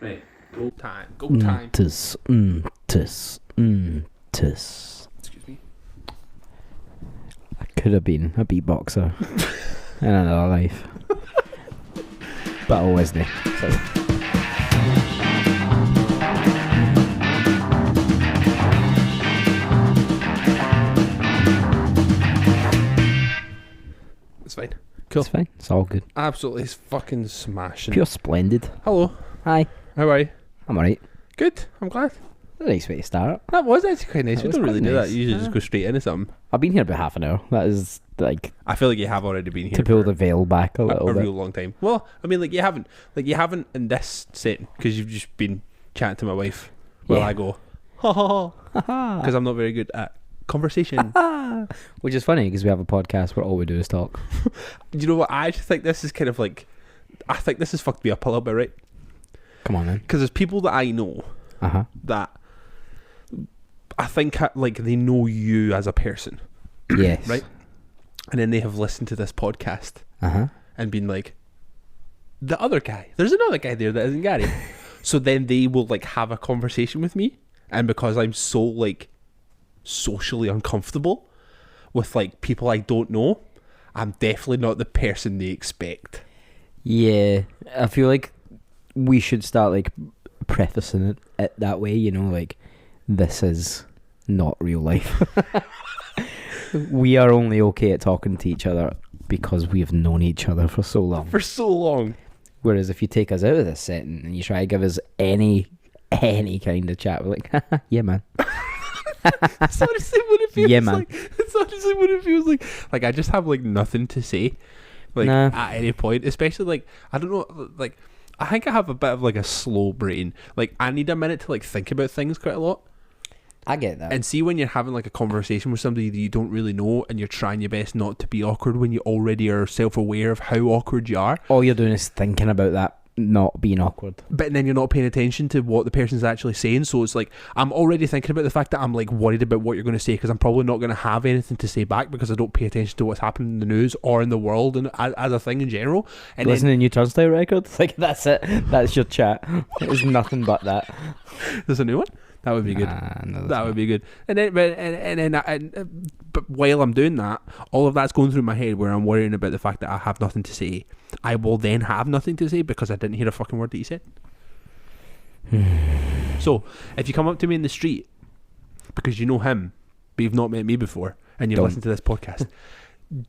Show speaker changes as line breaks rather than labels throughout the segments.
Right. Go time. Go time.
Tis.
Excuse me.
I could have been a beatboxer in another life. But I wasn't. So.
It's fine. Cool.
It's fine. It's all good.
Absolutely fucking smashing.
Pure splendid.
Hello.
Hi.
How are you?
I'm alright.
Good. I'm glad.
A nice way to start.
That was actually quite nice.
That
We
was
don't really
quite
do that.
nice.
You usually just go straight into something.
I've been here about half an hour. That is like
I feel like you have already been here
to pull
for
the veil back a little
a
bit.
real long time. Well, I mean, you haven't in this setting because you've just been chatting to my wife while
Yeah.
I go, ha ha ha, because I'm not very good at conversation.
Which is funny because we have a podcast where all we do is talk.
Do you know what? I actually think this is kind of like, I think this has fucked me up a little bit, right?
Come on then.
Because there's people that I know that I think like they know you as a person,
Yes.
right? And then they have listened to this podcast and been like, the other guy, there's another guy there that isn't Gary. So then they will like have a conversation with me, and because I'm so like socially uncomfortable with like people I don't know, I'm definitely not the person they expect.
Yeah. I feel like we should start like prefacing it that way, you know, like this is not real life. We are only okay at talking to each other because we've known each other for so long.
For so long.
Whereas if you take us out of this setting and you try to give us any kind of chat, we're like, yeah, man.
That's honestly what it feels
Yeah, man.
like. That's honestly what it feels like. Like I just have like nothing to say, like
Nah.
at any point. Especially like I don't know, like I think I have a bit of like a slow brain. Like I need a minute to like think about things quite a lot.
I get that.
And see when you're having like a conversation with somebody that you don't really know, and you're trying your best not to be awkward when you already are self-aware of how awkward you are.
All you're doing is thinking about that not being awkward.
But then you're not paying attention to what the person's actually saying. So it's like I'm already thinking about the fact that I'm like worried about what you're going to say, because I'm probably not going to have anything to say back because I don't pay attention to what's happening in the news or in the world and as a thing in general. And
Listen to new turnstile records, like that's it. That's your chat. It was nothing but that.
there's a new one. That would be good.
No,
That would be good. And then, but while I'm doing that, all of that's going through my head where I'm worrying about the fact that I have nothing to say. I will then have nothing to say because I didn't hear a fucking word that you said. So, if you come up to me in the street because you know him, but you've not met me before, and you've listened to this podcast,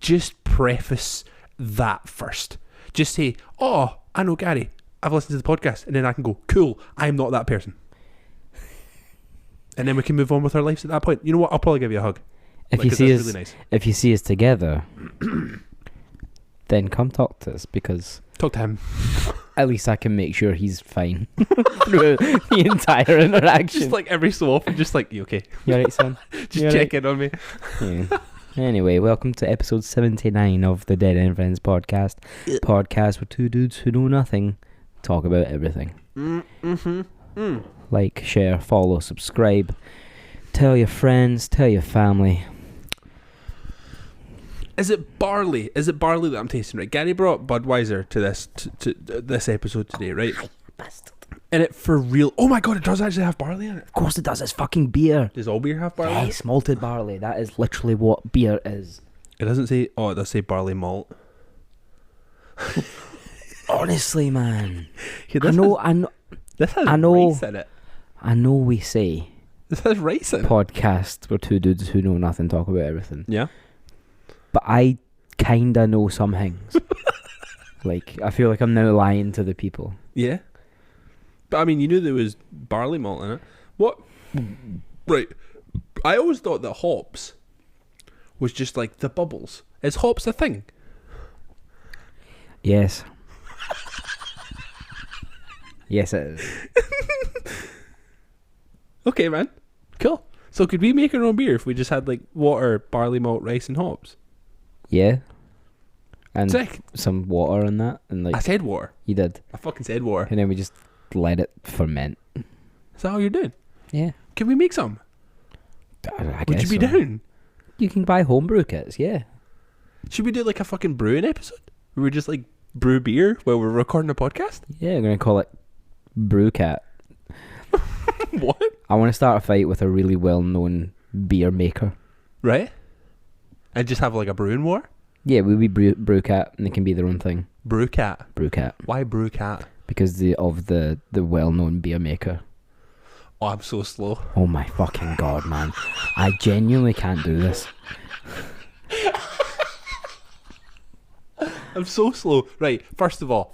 just preface that first. Just say, "Oh, I know Gary. I've listened to the podcast," and then I can go, "Cool, I'm not that person." And then we can move on with our lives at that point. You know what? I'll probably give you a hug.
If
Like,
you
'cause
see
that's
us,
really nice.
if you see us together, then come talk to us, because
Talk to him.
at least I can make sure he's fine through the entire interaction.
Just like every so often, just like, you okay?
You alright, son?
Just
You
check in on me.
Yeah. Anyway, welcome to episode 79 of the Dead End Friends podcast. Podcast where two dudes who know nothing talk about everything. Like, share, follow, subscribe. Tell your friends, tell your family.
Is it barley? Is it barley that I'm tasting? Right, Gary brought Budweiser to this to this episode today, right? And it for real. Oh my god, it does actually have barley in it.
Of course it does, it's fucking beer.
Does all beer have barley? in it?
Yes, malted barley. That is literally what beer is.
It doesn't say. Oh, it does say barley malt.
Honestly, man.
Yeah,
I know.
This has
I know-
rice in it.
I know we say
This has rice in it.
podcast where two dudes who know nothing talk about everything.
Yeah.
But I kinda know some things. Like, I feel like I'm now lying to the people.
Yeah. But I mean, you knew there was barley malt in it. What? Right. I always thought that hops was just like the bubbles. Is hops a thing?
Yes. Yes, it is.
Okay, man. Cool. So could we make our own beer if we just had like water, barley malt, rice, and hops?
Yeah. And
Sick.
some water and that. And
I
like,
said water.
you did.
I fucking said water.
And then we just let it ferment.
Is that how you're doing?
Yeah.
Can we make some?
I
Would you
guess
be
so.
down?
You can buy homebrew kits, yeah.
Should we do like a fucking brewing episode? Where we just like brew beer while we're recording a podcast?
Yeah, I'm going to call it brew cat.
What?
I want to start a fight with a really well-known beer maker.
Right? And just have like a brewing war?
Yeah, we'll be brew cat, and they can be their own thing.
Brew cat?
Brew cat.
Why brew cat?
Because of the well-known beer maker.
Oh, I'm so slow.
Oh my fucking god, man. I genuinely can't do this.
I'm so slow. Right, first of all,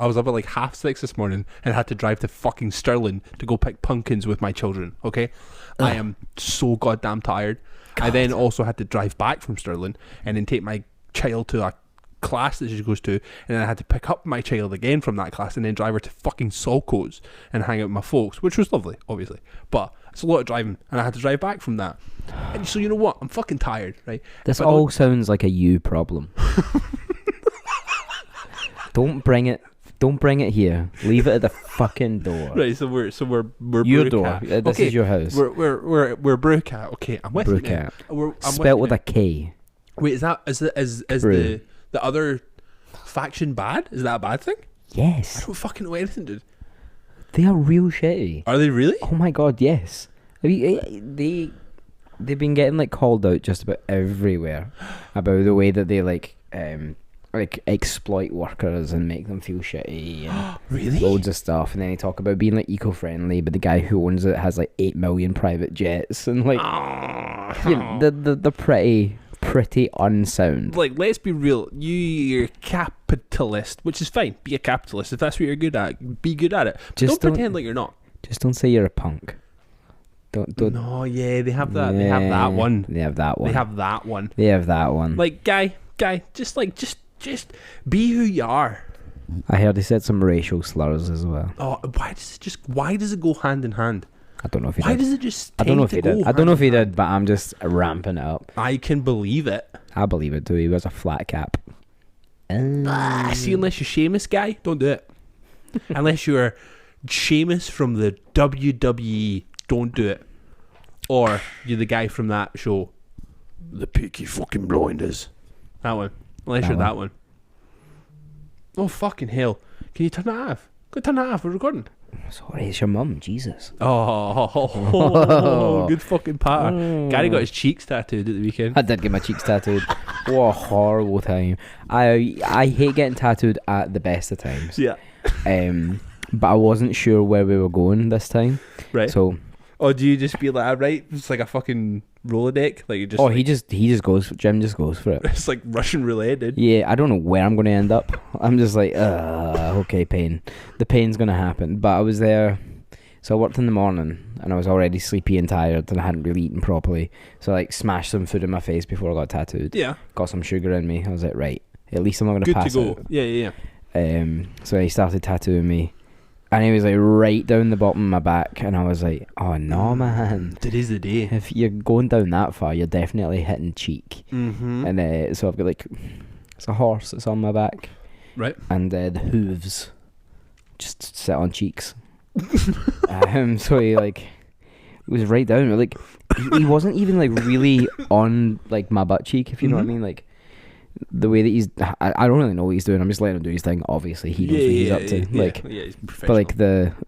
I was up at like 6:30 this morning and had to drive to fucking Stirling to go pick pumpkins with my children, okay? I am so goddamn tired. God. I then also had to drive back from Stirling and then take my child to a class that she goes to, and then I had to pick up my child again from that class and then drive her to fucking Saltcoats and hang out with my folks, which was lovely, obviously. But it's a lot of driving, and I had to drive back from that. And so you know what? I'm fucking tired, right?
This all sounds like a you problem. Don't bring it here. Leave it at the fucking door.
Right, so we're
your
brew
door.
cat.
This is your house.
We're brew cat. Okay, I'm with
brew
you.
Cat.
I'm
spelt with a K.
Wait, is the other faction bad? Is that a bad thing?
Yes.
I don't fucking know anything, dude.
They are real shitty.
Are they really?
Oh my god, yes. I mean, they've been getting like called out just about everywhere about the way that they like exploit workers and make them feel shitty and
really
loads of stuff. And then they talk about being like eco-friendly, but the guy who owns it has like 8 million private jets and like you know, the pretty unsound.
Like, let's be real. You're capitalist, which is fine. Be a capitalist if that's what you're good at. Be good at it. Don't pretend like you're not.
Just don't say you're a punk. Don't.
No, yeah, they have that.
Yeah,
they have that one.
They have that one.
They have that one.
They have that one.
Like, guy, just be who you are.
I heard he said some racial slurs as well.
Oh, why does it go hand in hand?
I don't know if he
Why
did.
does it just
I don't know if he did. I don't know if he
hand?
did, but I'm just ramping it up.
I can believe it.
I believe it too. He wears a flat cap.
See, unless you're Sheamus, guy, don't do it. Unless you're Sheamus from the WWE, don't do it. Or you're the guy from that show, The Peaky Fucking Blinders. That one. Unless you're that one. Oh, fucking hell. Can you turn that off? Go turn that off. We're recording.
Sorry, it's your mum. Jesus.
Oh, good fucking patter. Gary got his cheeks tattooed at the weekend.
I did get my cheeks tattooed. What a horrible time. I hate getting tattooed at the best of times.
Yeah.
But I wasn't sure where we were going this time.
Right.
So.
Oh, do you just be like, right? It's like a fucking Rolodeck. Like you just.
Oh,
like,
he just goes. Jim just goes for it.
It's like Russian roulette, dude.
Yeah, I don't know where I'm going to end up. I'm just like, okay, pain. The pain's going to happen. But I was there, so I worked in the morning, and I was already sleepy and tired, and I hadn't really eaten properly. So I like smashed some food in my face before I got tattooed.
Yeah. Got
some sugar in me. I was like, right, at least I'm not going to pass
out. Good to
go.
Yeah.
So he started tattooing me. And he was like right down the bottom of my back, and I was like, "Oh no, man!
Today's the day.
If you're going down that far, you're definitely hitting cheek."
Mm-hmm.
And so I've got like, it's a horse that's on my back,
right?
And the hooves just sit on cheeks. So he like was right down. Like he wasn't even like really on like my butt cheek, if you know what I mean, like. The way that he's, I don't really know what he's doing. I'm just letting him do his thing. Obviously, he knows what he's up to. Like,
he's professional.
But like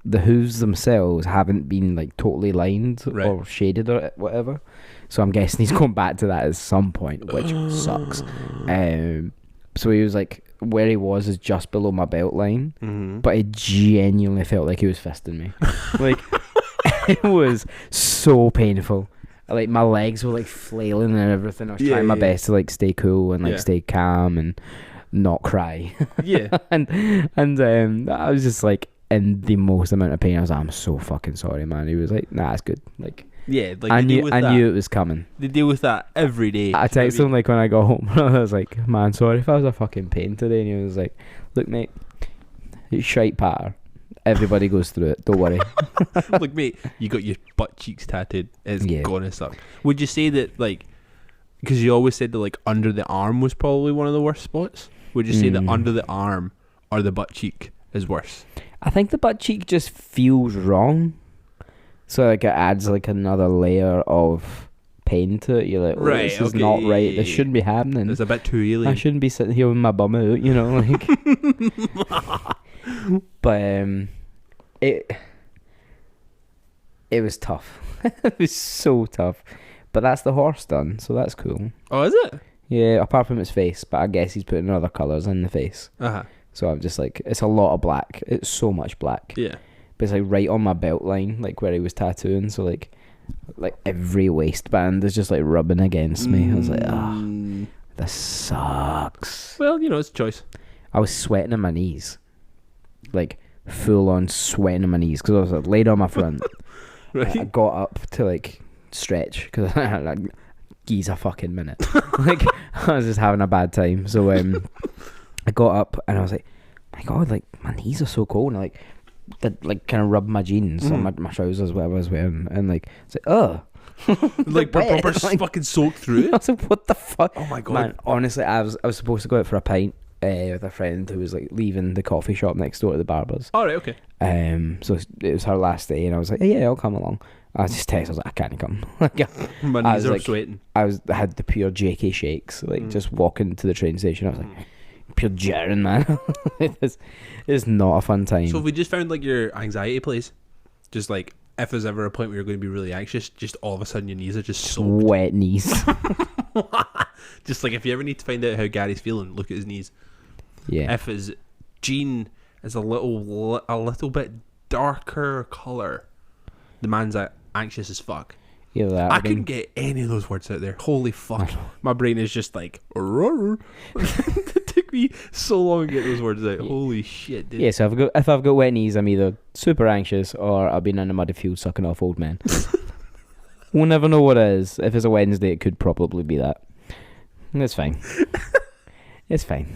the hooves themselves haven't been like totally lined or shaded or whatever. So I'm guessing he's going back to that at some point, which sucks. So he was like, where he was is just below my belt line, but it genuinely felt like he was fisting me. Like it was so painful. Like my legs were like flailing and everything. I was trying my best to like stay cool and like stay calm and not cry.
Yeah.
and I was just like in the most amount of pain. I was like, I'm so fucking sorry, man. He was like, nah, it's good. Like
like
I knew it was coming.
They deal with that every day.
I texted him like when I got home. I was like, man, sorry if I was a fucking pain today. And he was like, look, mate, it's shite patter. Everybody goes through it. Don't worry.
Look, mate, you got your butt cheeks tattooed. It's gonna suck. Would you say that, like, because you always said that, like, under the arm was probably one of the worst spots? Would you say that under the arm or the butt cheek is worse?
I think the butt cheek just feels wrong. So, like, it adds, like, another layer of pain to it. You're like, oh, this is not right. This shouldn't be happening.
It's a bit too alien.
I shouldn't be sitting here with my bum out, you know, like... But it was tough. It was so tough. But that's the horse done, so that's cool.
Oh, is it?
Yeah, apart from his face, but I guess he's putting other colours in the face.
Uh-huh.
So I'm just like, it's a lot of black. It's so much black.
Yeah.
But it's like right on my belt line, like where he was tattooing. So like every waistband is just like rubbing against me. I was like, this sucks.
Well, it's a choice.
I was sweating on my knees. Like full on sweating on my knees because I was like laid on my front.
Right.
I got up to like stretch because I had like geez a fucking minute. Like I was just having a bad time. So I got up and I was like, my God, like my knees are so cold. And I like kind of rubbed my jeans on my trousers, whatever I was wearing, and like it's like
like proper
like,
fucking soaked through
I
it.
was like, what the fuck?
Oh my God,
man! Honestly, I was supposed to go out for a pint with a friend who was like leaving the coffee shop next door to the barber's.
All right, okay.
So it was her last day, and I was like, yeah, I'll come along. I just texted, I was like, I can't come. Like,
My knees are sweating.
I had the pure JK shakes, like just walking to the train station. I was like, pure jarring, man. It's not a fun time.
So if we just found like your anxiety place, just like if there's ever a point where you're going to be really anxious, just all of a sudden your knees are just soaked.
Wet knees.
Just like if you ever need to find out how Gary's feeling, look at his knees.
Yeah.
If his jean is a little bit darker colour, the man's anxious as fuck.
Yeah, that.
I couldn't get any of those words out there. Holy fuck. My brain is just like it took me so long to get those words out. Holy shit, dude.
Yeah, so if I've got wet knees, I'm either super anxious or I've been in a muddy field sucking off old men. We'll never know what it is. If it's a Wednesday, it could probably be that. It's fine. It's fine.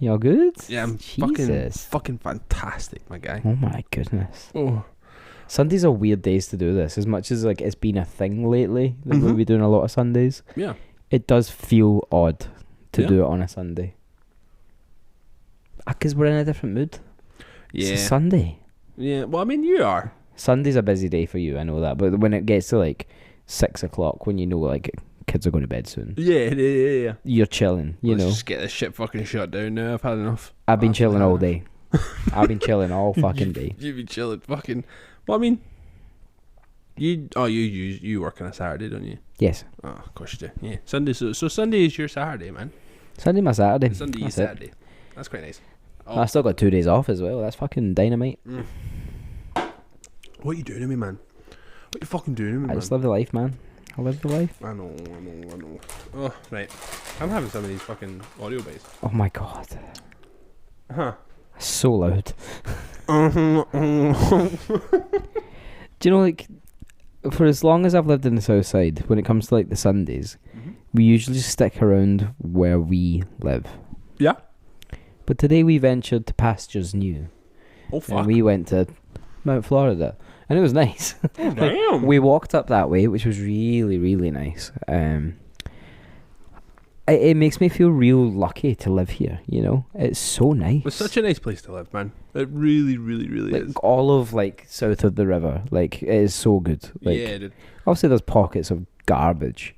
You all good?
Yeah, I'm
Jesus.
fucking fantastic, my guy.
Oh my goodness.
Oh.
Sundays are weird days to do this. As much as like it's been a thing lately, like we'll be doing a lot of Sundays.
Yeah.
It does feel odd to
Yeah.
do it on a Sunday. Because we're in a different mood.
Yeah.
It's a Sunday.
Yeah. Well, I mean, you are.
Sunday's a busy day for you, I know that. But when it gets to like 6 o'clock, when you know like kids are going to bed soon,
Yeah.
you're chilling,
Let's just get this shit fucking shut down now. I've had enough.
I've been chilling all day. I've been chilling all fucking day.
You've been chilling fucking... Well, I mean... You work on a Saturday, don't you?
Yes.
Oh, of course you do. Yeah. Sunday. So Sunday is your Saturday, man.
Sunday my Saturday.
Sunday is Saturday. That's quite nice. Oh.
I still got 2 days off as well. That's fucking dynamite.
What are you doing to me, man? What are you fucking doing to me, man?
I just live the life, man. I live the life.
I know. Oh, right. I'm having some of these fucking audio bites.
Oh my God.
Huh.
So loud. Do you know, like, for as long as I've lived in the south side, when it comes to like the Sundays, we usually just stick around where we live.
Yeah.
But today we ventured to pastures new.
Oh, fuck.
And we went to Mount Florida. And it was nice.
Oh, damn.
We walked up that way, which was really, really nice. It makes me feel real lucky to live here, you know? It's so nice.
It's such a nice place to live, man. It really, really, really
like,
is.
all of, like, south of the river. Like, it is so good. Like,
Yeah, dude.
obviously there's pockets of garbage.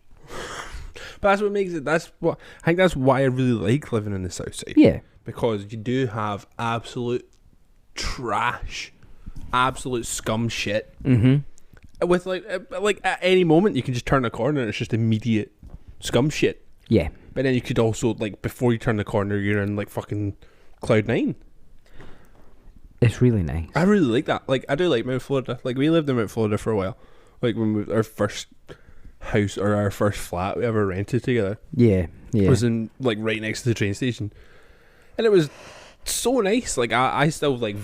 But that's what makes it... I think that's why I really like living in the south side.
Yeah.
Because you do have absolute trash, absolute scum shit.
Mm-hmm.
With like at any moment you can just turn a corner and it's just immediate scum shit.
Yeah.
But then you could also, like, before you turn the corner, you're in like fucking Cloud 9.
It's really nice.
I really like that. Like, I do like Mount Florida. Like, we lived in Mount Florida for a while. Like, when our first house or our first flat we ever rented together.
Yeah.
Was in, like, right next to the train station. And it was so nice. Like, I still, like,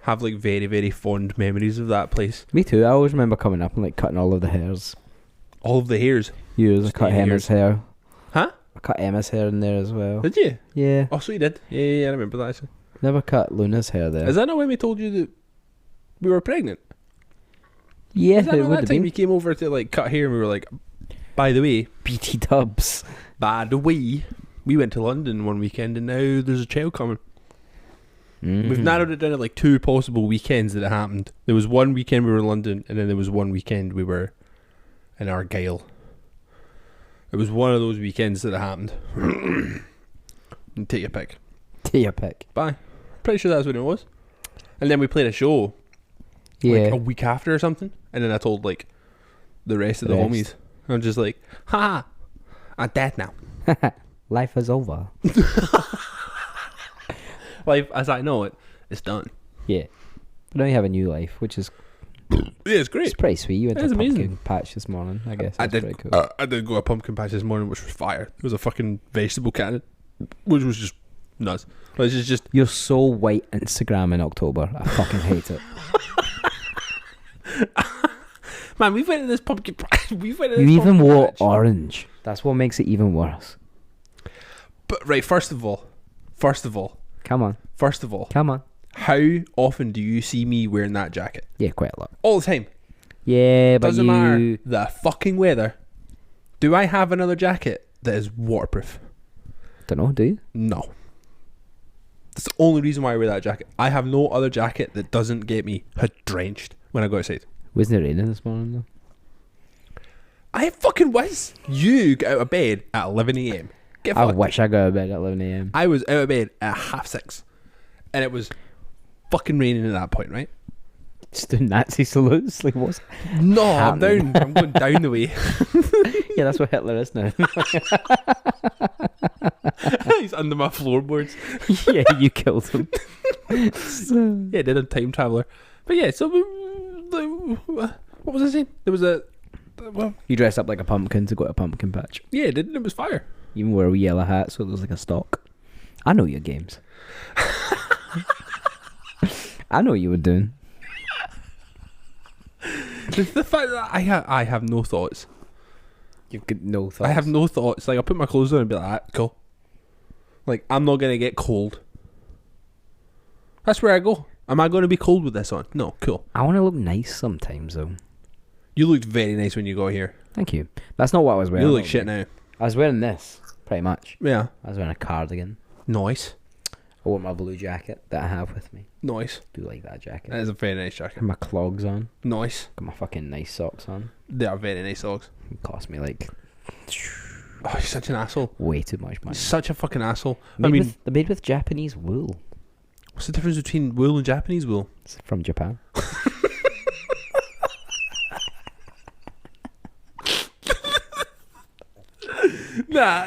have, like, very, very fond memories of that place.
Me too. I always remember coming up and, like, cutting all of the hairs.
All of the hairs.
I cut Emma's hair.
Huh?
I cut Emma's hair in there as well.
Did you?
Yeah.
Oh, so you did? Yeah, I remember that, actually.
Never cut Luna's hair there.
Is that not when we told you that we were pregnant?
Yeah,
Is that
it
not
would
that
have
time
been.
you came over to, like, cut hair and we were like, by the way,
BT dubs.
We went to London one weekend and now there's a child coming.
Mm-hmm.
We've narrowed it down to like 2 possible weekends that it happened. There was one weekend we were in London and then there was one weekend we were in Argyle. It was one of those weekends that it happened. And take your pick.
Take your pick.
Bye. Pretty sure that's what it was. And then we played a show like a week after or something. And then I told like the rest of the homies. I'm just like, ha, I'm dead now.
Life is over.
Life as I know it is done.
Yeah. But now you have a new life, which is...
Yeah, it's great.
It's pretty sweet. You went to a pumpkin
amazing.
patch this morning, I guess.
I did.
Pretty cool.
I did go to a pumpkin patch this morning, which was fire. It was a fucking vegetable cannon, which was just nuts. Like, it's just
You're so white Instagram in October. I fucking hate it.
man. We went to this pumpkin patch. We went.
You even wore orange. That's what makes it even worse.
But right, first of all,
Come on.
how often do you see me wearing that jacket?
Yeah, quite a lot.
All the time.
Yeah, but
Doesn't matter the fucking weather. Do I have another jacket that is waterproof?
Don't know, do you?
No. That's the only reason why I wear that jacket. I have no other jacket that doesn't get me drenched when I go outside.
Wasn't it raining this morning, though?
I fucking was. You get out of bed at 11 a.m. Get
I
fucked.
wish I got out of bed at 11 a.m.
I was out of bed at 6:30. And it was fucking raining at that point, right?
Just doing Nazi salutes. Like, what's
No,
happening?
I'm down. I'm going down the way.
Yeah, that's what Hitler is now.
He's under my floorboards.
Yeah, you killed him. So,
Yeah, did a time traveler. But yeah, so what was I saying? There was a well,
you dressed up like a pumpkin to go to a pumpkin patch.
yeah, it did. It was fire.
Even wore a wee yellow hat, so it was like a stalk. I know your games. I know what you were doing.
The fact that I have no thoughts.
You've got no thoughts.
I have no thoughts. Like, I'll put my clothes on and be like, ah, cool. Like, I'm not going to get cold. That's where I go. Am I going to be cold with this on? No, cool.
I want to look nice sometimes, though.
You looked very nice when you got here.
Thank you. That's not what I was wearing.
You look shit now.
I was wearing this, pretty much.
Yeah.
I was wearing a cardigan.
Nice.
I wore my blue jacket that I have with me.
Nice.
Do like that jacket.
That is a very nice jacket.
Got my clogs on.
Nice.
Got my fucking nice socks on.
They are very nice socks.
It cost me like
Oh, you're such an asshole.
way too much money.
Such a fucking asshole.
They're made with Japanese wool.
What's the difference between wool and Japanese wool?
It's from Japan.
Nah.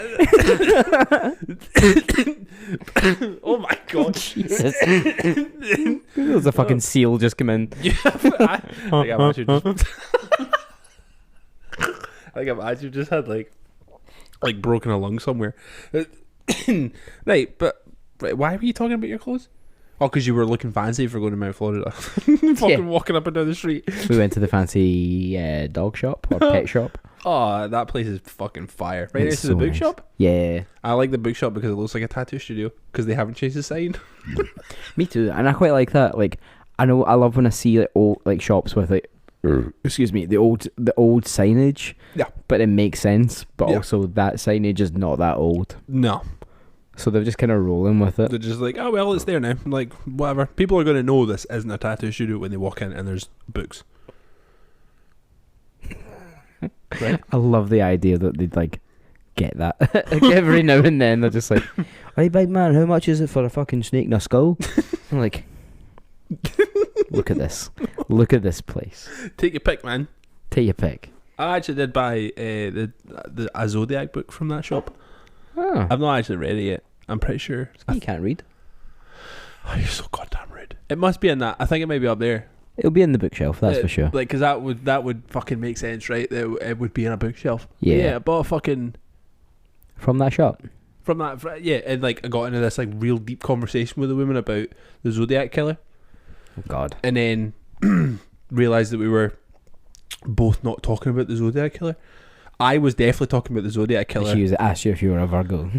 Oh my god.
Jesus. There was a fucking seal just come in.
Yeah, I think I've actually just I think I've actually just had like broken a lung somewhere. Right, but why were you talking about your clothes? Oh, because you were looking fancy for going to Mount Florida. Fucking walking up and down the street.
We went to the fancy dog shop or pet shop.
Oh, that place is fucking fire. Right
It's
next to the
so
bookshop.
Yeah.
I like the bookshop because it looks like a tattoo studio because they haven't changed the sign.
Me too. And I quite like that. Like, I love when I see like old like shops with like excuse me, the old signage.
Yeah.
But it makes sense. But
Yeah.
also that signage is not that old.
No.
So they're just kind of rolling with it.
They're just like, oh, well, it's there now. Like, whatever. People are going to know this isn't a tattoo studio when they walk in and there's books. Right?
I love the idea that they'd like get that. Like every now and then they're just like, hey big man, how much is it for a fucking snake and a skull? I'm like, look at this. Look at this place.
Take your pick, man.
Take your pick.
I actually did buy a Zodiac book from that shop.
Oh,
I've not actually read it yet. I'm pretty sure.
you can't read.
Oh, you're so goddamn rude. It must be in that. I think it might be up there.
It'll be in the bookshelf, that's for sure.
Like, because that would fucking make sense, right? That it would be in a bookshelf.
Yeah.
I bought a fucking
From that shop.
from that. Yeah, and like I got into this like real deep conversation with a woman about the Zodiac killer,
Oh God.
and then realized that we were both not talking about the Zodiac killer. I was definitely talking about the Zodiac killer.
She was asked you if you were a Virgo.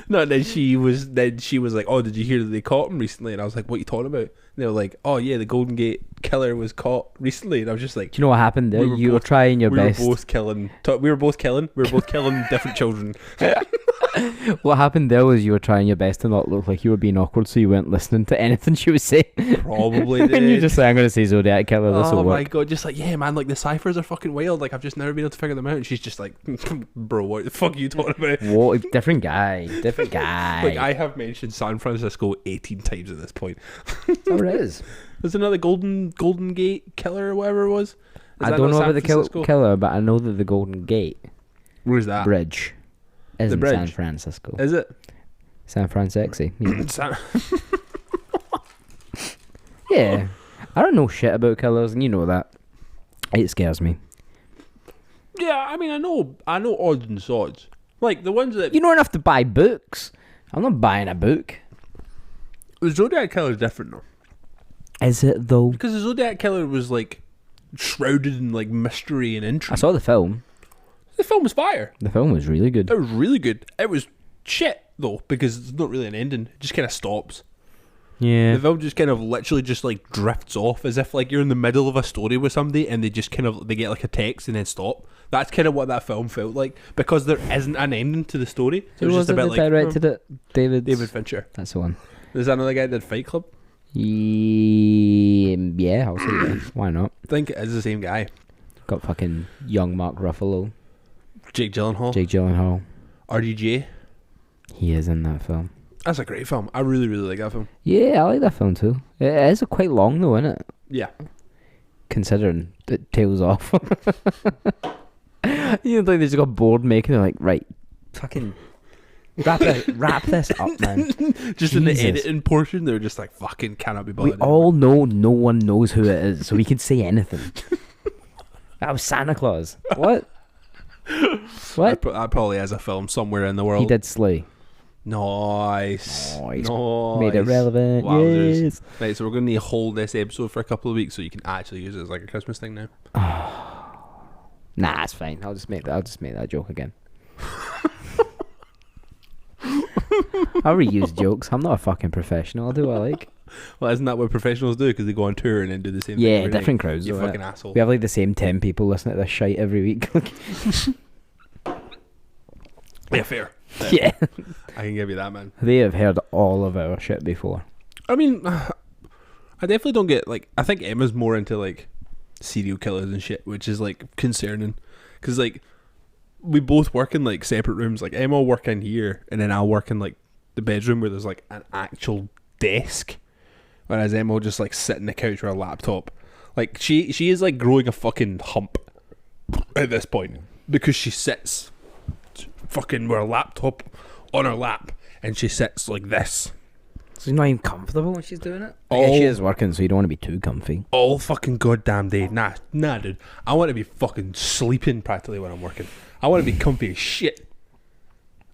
No, then she was like, oh, did you hear that they caught him recently? And I was like, what are you talking about? And they were like, oh yeah, the Golden Gate killer was caught recently. And I was just like,
Do you know what happened there?
We were
You were
both-
trying your
we
best.
were both killing different children.
What happened there was you were trying your best to not look like you were being awkward, so you weren't listening to anything she was saying.
Probably did.
And you just say, I'm going to say Zodiac Killer, this will
Oh
work.
my god, just like, yeah, man, like the ciphers are fucking wild. Like, I've just never been able to figure them out. And she's just like, bro, what the fuck are you talking about?
What? Different guy. Different guy.
Like, I have mentioned San Francisco 18 times at this point.
That's what it is.
There's another Golden Gate killer or whatever it was. Is
I
that
don't
not
know
San
about the
Francisco?
killer, but I know that the Golden Gate
Where's that?
Bridge is in
bridge?
San Francisco.
Is it?
San Francisco. Yeah.
San-
Yeah. I don't know shit about killers, and you know that. It scares me.
Yeah, I mean, I know odds and sods. Like, the ones that...
You don't have to buy books. I'm not buying a book.
The Zodiac Killer is different, though.
Is it, though?
Because the Zodiac Killer was, like, shrouded in, like, mystery and intrigue.
I saw the film.
The film was fire.
The film was really good.
It was really good. It was shit, though, because it's not really an ending. It just kind of stops.
Yeah.
The film just kind of literally just, like, drifts off as if, like, you're in the middle of a story with somebody and they just kind of, they get, like, a text and then stop. That's kind of what that film felt like, because there isn't an ending to the story. So
Who
it was
was
just a
it
bit
that
like...
directed it?
David Fincher.
That's the one.
There's another guy that did Fight Club.
Yeah, I'll say that. Why not?
I think it is the same guy.
Got fucking young Mark Ruffalo.
Jake Gyllenhaal.
Jake Gyllenhaal.
RDJ.
He is in that film.
That's a great film. I really, really like that film.
Yeah, I like that film too. It is quite long though, isn't it?
Yeah.
Considering it tails off. You know, like they just got bored making it, like, right, fucking wrap this up, man.
Just in the editing portion, they're just like, fucking cannot be bothered.
We all know no one knows who it is, so we can say anything. That was Santa Claus. What? What?
That probably has a film somewhere in the world.
He did Slay.
Nice.
Nice.
Nice.
Made it relevant.
Wowzers.
Yes.
Right, so we're going to hold this episode for a couple of weeks so you can actually use it as like a Christmas thing now.
Nah, it's fine. I'll just make that joke again. I reuse jokes. I'm not a fucking professional. I'll do what I like.
Well, isn't that what professionals do? Because they go on tour and then do the same thing.
Yeah,
every
different
night.
crowds.
You
though,
fucking
innit?
asshole.
We have like the same 10 people listening to this shite every week.
Yeah, fair.
Yeah.
I can give you that, man.
They have heard all of our shit before.
I mean, I definitely don't get, like, I think Emma's more into, like, serial killers and shit, which is, like, concerning. Because, like, we both work in, like, separate rooms. Like, Emma will work in here, and then I'll work in, like, the bedroom where there's, like, an actual desk. Whereas Emma will just, like, sit on the couch with her laptop. Like, she is, like, growing a fucking hump at this point. Because she sits fucking with her laptop on her lap, and she sits like this.
So she's not even comfortable when she's doing it?
Oh.
Yeah, she is working, so you don't want to be too comfy.
All fucking goddamn day. Nah, dude. I want to be fucking sleeping practically when I'm working. I want to be comfy as shit.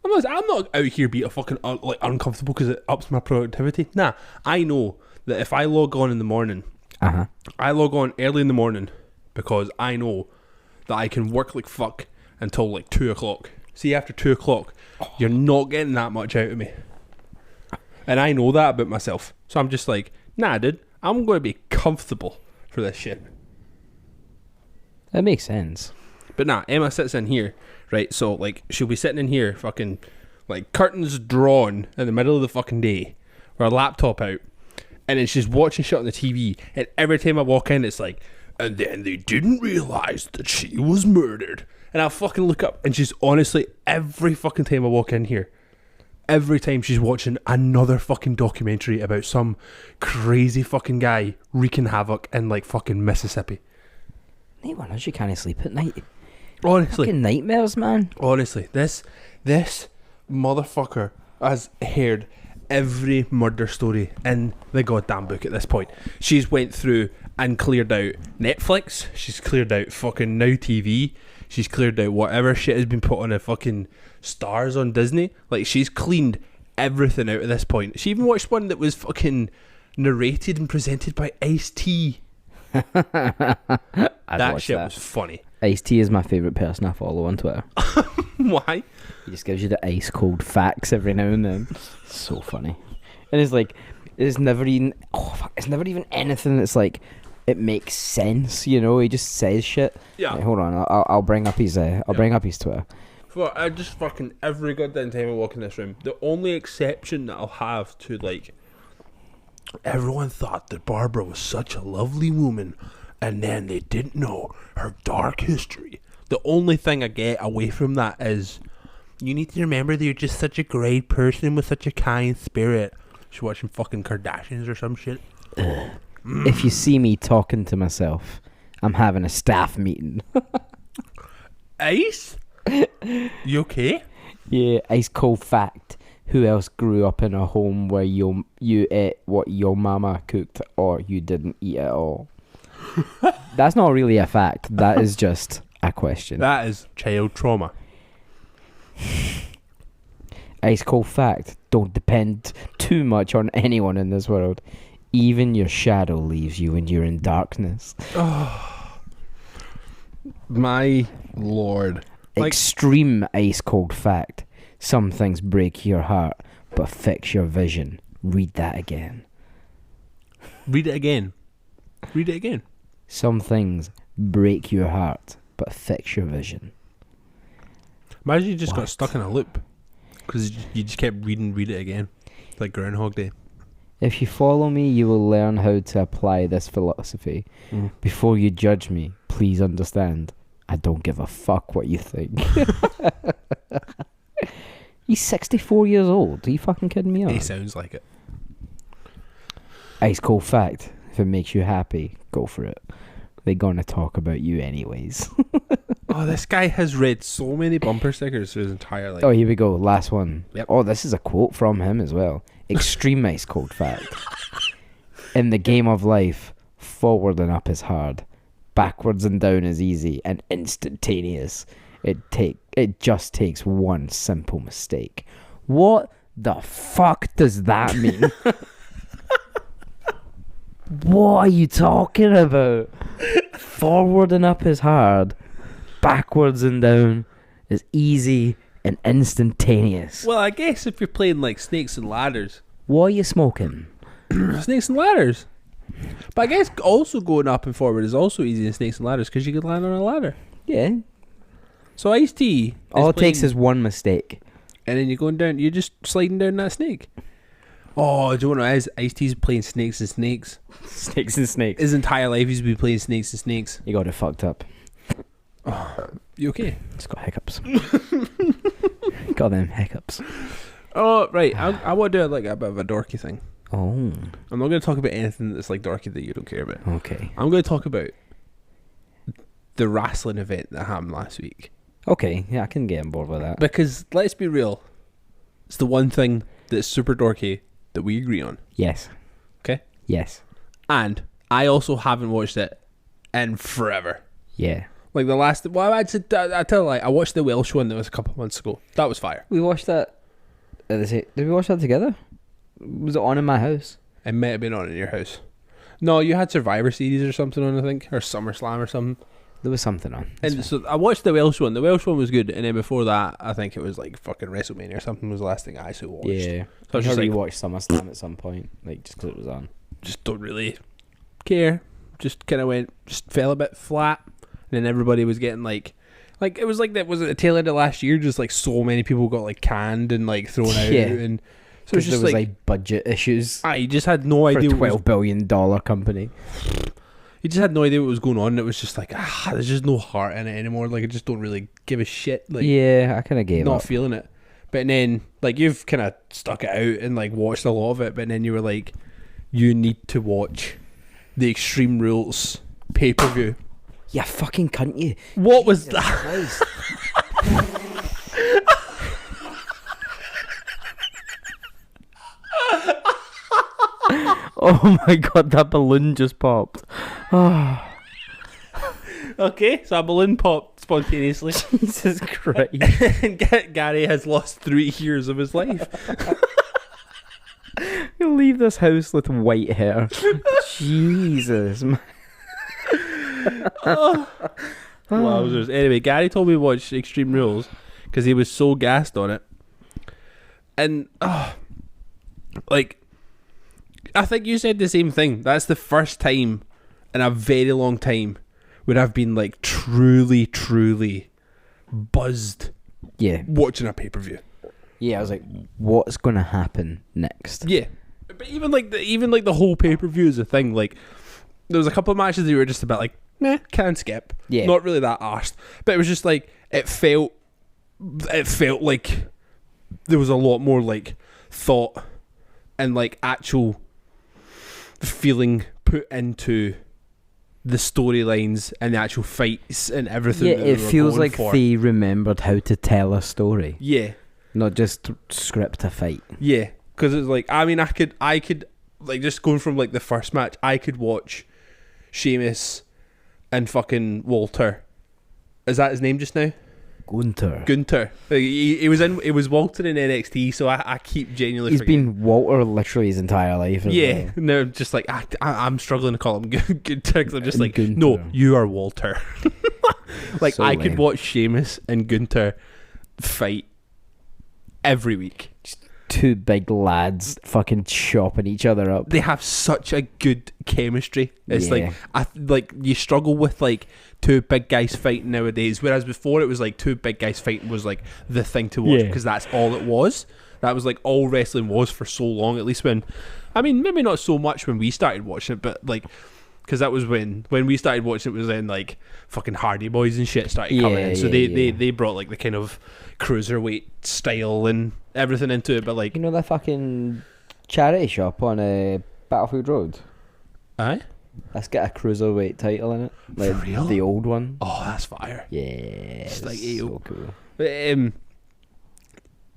I'm not out here being fucking like uncomfortable because it ups my productivity. Nah, I know that if I log on in the morning, I log on early in the morning because I know that I can work like fuck until like 2 o'clock. See, after 2 o'clock, you're not getting that much out of me. And I know that about myself. So I'm just like, nah, dude, I'm going to be comfortable for this shit.
That makes sense.
But nah, Emma sits in here, right? So, like, she'll be sitting in here, fucking, like, curtains drawn in the middle of the fucking day, with her laptop out, and then she's watching shit on the TV, and every time I walk in, it's like, and then they didn't realise that she was murdered. And I'll fucking look up, and she's honestly, every fucking time I walk in here, every time she's watching another fucking documentary about some crazy fucking guy wreaking havoc in, like, fucking Mississippi.
No wonder she can't sleep at night.
Honestly.
Fucking nightmares, man.
Honestly, this motherfucker has heard every murder story in the goddamn book at this point. She's went through and cleared out Netflix. She's cleared out fucking Now TV. She's cleared out whatever shit has been put on a fucking stars on Disney. Like, she's cleaned everything out at this point. She even watched one that was fucking narrated and presented by Ice-T. That shit was funny.
Ice-T is my favourite person I follow on Twitter.
Why?
He just gives you the ice cold facts every now and then. So funny. And it's like, it's never even anything that's like, it makes sense, you know. He just says shit.
Yeah.
Like, hold on, I'll bring up his bring up his Twitter.
For I just fucking every goddamn time I walk in this room, the only exception that I'll have to like, everyone thought that Barbara was such a lovely woman, and then they didn't know her dark history. The only thing I get away from that is, you need to remember that you're just such a great person with such a kind spirit. She's watching fucking Kardashians or some shit.
If you see me talking to myself, I'm having a staff meeting.
Ice? You okay?
Yeah, ice cold fact. Who else grew up in a home where you ate what your mama cooked or you didn't eat at all? That's not really a fact. That is just a question.
That is child trauma.
Ice cold fact. Don't depend too much on anyone in this world. Even your shadow leaves you when you're in darkness.
Oh, my lord.
Extreme ice cold fact. Some things break your heart, but fix your vision. Read that again.
Read it again. Read it again.
Some things break your heart, but fix your vision.
Imagine you just got stuck in a loop. Because you just kept read it again. Like Groundhog Day.
If you follow me, you will learn how to apply this philosophy. Before you judge me, please understand, I don't give a fuck what you think. He's 64 years old. Are you fucking kidding me?
He sounds like it.
Ice cold fact. If it makes you happy, go for it. They're gonna talk about you anyways.
Oh, this guy has read so many bumper stickers through his entire life.
Oh, here we go. Last one.
Yep.
Oh, this is a quote from him as well. Extreme ice cold fact. In the game of life, forward and up is hard. Backwards and down is easy and instantaneous. It just takes one simple mistake. What the fuck does that mean? What are you talking about? Forward and up is hard. Backwards and down is easy and instantaneous.
Well, I guess if you're playing like Snakes and Ladders.
What are you smoking?
Snakes and Ladders. But I guess also going up and forward is also easy in Snakes and Ladders because you could land on a ladder.
Yeah.
So Ice-T.
All it takes is one mistake.
And then you're going down, you're just sliding down that snake. Oh, do you know what it is? Ice-T's playing Snakes and Snakes.
Snakes and snakes.
His entire life he's been playing Snakes and Snakes.
You got it fucked up.
Oh, you okay?
Just got hiccups. Got them hiccups.
Oh, right. I want to do like a bit of a dorky thing.
Oh.
I'm not going to talk about anything that's like dorky that you don't care about.
Okay.
I'm going to talk about the wrestling event that happened last week.
Okay, yeah, I can get on board with that.
Because, let's be real, it's the one thing that's super dorky that we agree on.
Yes.
Okay?
Yes.
And I also haven't watched it in forever.
Yeah.
Like the last... Well, I tell you, like, I watched the Welsh one that was a couple of months ago. That was fire.
We watched that... Did we watch that together? Was it on in my house?
It might have been on in your house. No, you had Survivor Series or something on, I think. Or SummerSlam or something.
There was something on.
And so I watched the Welsh one. The Welsh one was good. And then before that, I think it was like fucking WrestleMania or something was the last thing I actually watched.
Yeah.
So I was
I
just like...
watched SummerSlam at some point. Like, just because it was on.
Just don't really care. Just kind of just fell a bit flat. And then everybody was getting like it was like that. Was it the tail end of last year? Just like so many people got like canned and like thrown out.
Yeah.
And so it was just
there was like budget issues.
You just had no idea.
For a $12 billion company.
You just had no idea what was going on. And it was just like, there's just no heart in it anymore. Like I just don't really give a shit. Like
yeah, I kind of gave up.
Not feeling it. But then like you've kind of stuck it out and like watched a lot of it. But then you were like, you need to watch the Extreme Rules pay-per-view.
Yeah, fucking cunt you.
What was
Jesus
that?
Christ. Oh my god, that balloon just popped. Oh.
Okay, so a balloon popped spontaneously.
Jesus Christ.
And Gary has lost 3 years of his life.
You'll leave this house with white hair. Jesus, man.
Wowzers. Anyway, Gary told me to watch Extreme Rules because he was so gassed on it. And, like, I think you said the same thing. That's the first time in a very long time when I've been, like, truly, truly buzzed
Yeah.
watching a pay-per-view.
Yeah, I was like, what's going to happen next?
Yeah. But even the whole pay-per-view is a thing. Like, there was a couple of matches that you were just about like, meh, can skip.
Yeah.
Not really that arsed. But it was just like, it felt like there was a lot more like thought and like actual feeling put into the storylines and the actual fights and everything.
Yeah,
that they
it
were
feels
going
like
for.
they remembered how to tell a story,
Yeah.
not just script a fight.
Yeah. Because it's like, I mean, I could like, just going from like the first match, I could watch Sheamus and fucking Walter. Is that his name just now?
Gunter.
Like, it was Walter in NXT, so I keep genuinely
He's
forgetting.
been Walter literally his entire life. As
Yeah,
well.
no, just like I'm struggling to call him Gunter because I'm just like,
Gunter.
no, you are Walter. Like,
So
I could
lame.
watch Sheamus and Gunter fight every week.
Two big lads fucking chopping each other up.
They have such a good chemistry. It's
Yeah.
like you struggle with like two big guys fighting nowadays, whereas before it was like two big guys fighting was like the thing to watch
Yeah.
because that's all it was. That was like all wrestling was for so long. At least when, I mean, maybe not so much when we started watching it, but like, because that was when we started watching it was then like fucking Hardy Boys and shit started coming in. So they brought like the kind of cruiserweight style and everything into it. But like,
You know that fucking charity shop on Battlefield Road?
aye,
That's got a cruiserweight title in it. Like
For real?
the old one.
oh, that's fire.
Yeah,
It's
it's
like,
so
ew.
cool.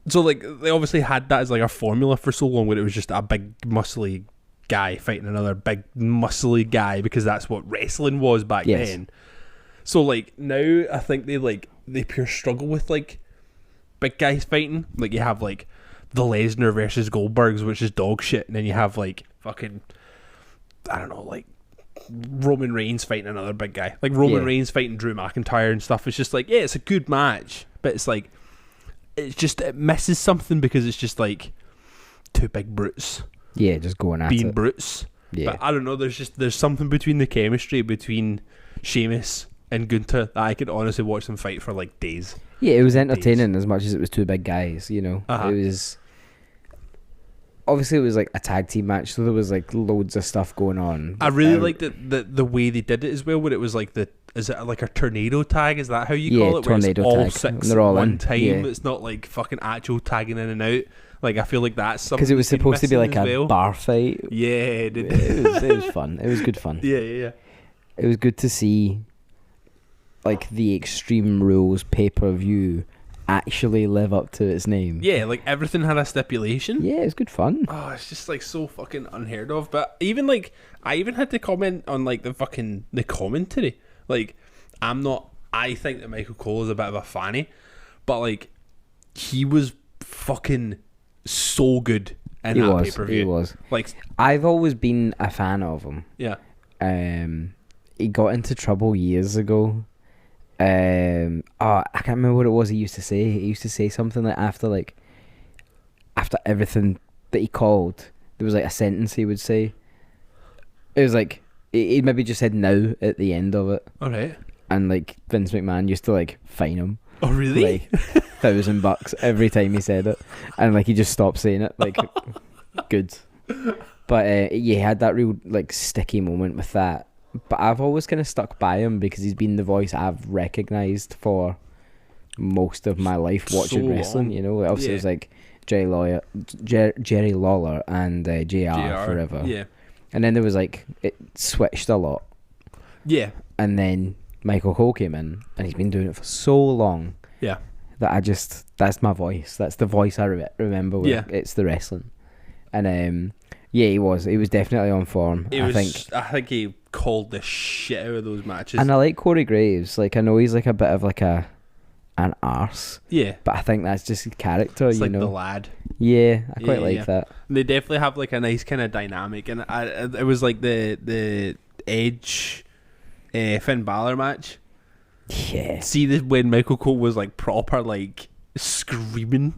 So like they obviously had that as like a formula for so long, where it was just a big muscly guy fighting another big muscly guy because that's what wrestling was back
Yes.
then. So like now I think they pure struggle with like big guys fighting. Like you have like the Lesnar versus Goldbergs, which is dog shit, and then you have like fucking, I don't know, like Roman Reigns fighting another big guy, like Roman
Yeah.
Reigns fighting Drew McIntyre and stuff. It's just like, yeah, it's a good match, but it's like it misses something because it's just like two big brutes
Yeah, just going at
being
it.
brutes.
Yeah.
But I don't know, there's something between the chemistry between Sheamus and Gunter that I could honestly watch them fight for like days.
Yeah, it was entertaining as much as it was two big guys, you know.
Uh-huh.
It was obviously it was like a tag team match, so there was like loads of stuff going on.
I really liked the way they did it as well, where it was like is it like a tornado tag? Is that how you
Yeah,
call it? Where it's
tornado
all
tag.
six
They're all
at one
in,
time.
yeah.
It's not like fucking actual tagging in and out. Like I feel like that's something
because it was
that's been
supposed to be
missing
like
as
a
well.
bar fight.
Yeah, it did.
It was fun. It was good fun.
Yeah.
It was good to see like the Extreme Rules pay-per-view actually live up to its name.
Yeah, like everything had a stipulation.
Yeah, it was good fun.
Oh, it's just like so fucking unheard of. But even like, I even had to comment on like the commentary. Like, I think that Michael Cole is a bit of a fanny, but like, he was fucking so good in that pay-per-view.
He was.
Like,
I've always been a fan of him.
yeah.
He got into trouble years ago. I can't remember what it was he used to say. He used to say something like after everything that he called, there was like a sentence he would say. It was like he maybe just said "now" at the end of it,
All right.
and like Vince McMahon used to like fine him
Oh, really?
like $1,000 every time he said it, and like he just stopped saying it. Like, good. But yeah, he had that real like sticky moment with that. But I've always kind of stuck by him because he's been the voice I've recognised for most of my life watching
So
wrestling.
long.
You know, obviously it was
Yeah.
like Jerry Lawler and JR forever.
Yeah.
And then there was like it switched a lot,
Yeah.
and then Michael Cole came in, and he's been doing it for so long
Yeah.
that that's my voice. That's the voice I remember.
Yeah.
It's the wrestling, and yeah, he was definitely on form. I think.
He called the shit out of those matches.
And I like Corey Graves. Like, I know he's like a bit of like an arse,
yeah.
but I think that's just his character.
It's
you
like
know.
the lad.
Yeah, I quite
Yeah,
like
yeah.
that.
They definitely have like a nice kind of dynamic, and it was like the Edge Finn Balor match.
Yeah.
See this when Michael Cole was like proper like screaming.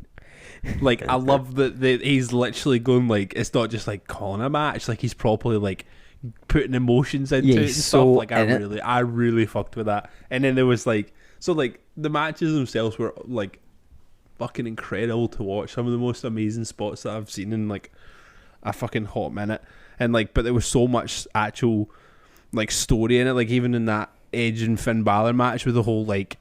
Like I love that he's literally going like, it's not just like calling a match, like he's properly like putting emotions into it and
he's
stuff.
so
Like
in
I really fucked with that. And then there was like, so like the matches themselves were like fucking incredible to watch. Some of the most amazing spots that I've seen in like a fucking hot minute. And like, but there was so much actual like story in it. Like even in that Edge and Finn Balor match with the whole like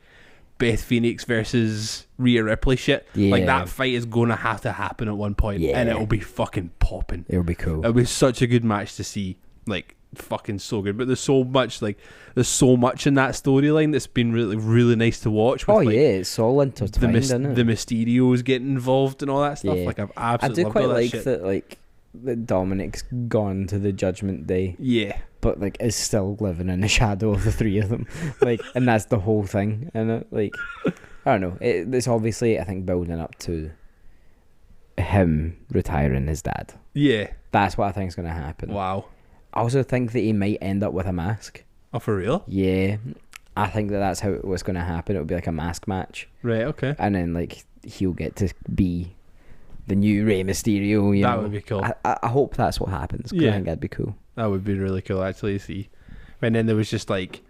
Beth Phoenix versus Rhea Ripley shit.
Yeah.
Like that fight is gonna have to happen at one point, and it'll be fucking popping.
It'll be cool.
It'll be such a good match to see. Like fucking so good. But there's so much in that storyline that's been really really nice to watch. With,
it's all intertwined, isn't it?
The Mysterios getting involved and all that stuff.
Yeah.
Like I've absolutely loved all that shit.
I do quite like that. Like that Dominic's gone to the Judgment Day.
Yeah.
But like is still living in the shadow of the three of them. Like, and that's the whole thing. And like, I don't know. It's obviously, I think, building up to him retiring his dad.
Yeah.
That's what I think is going to happen.
Wow.
I also think that he might end up with a mask.
Oh, for real?
Yeah. I think that's how it was going to happen. It would be like a mask match.
Right, okay.
And then like he'll get to be the new Rey Mysterio.
That would be cool.
I hope that's what happens. Yeah. I think that'd be cool.
That would be really cool actually to see. And then there was just like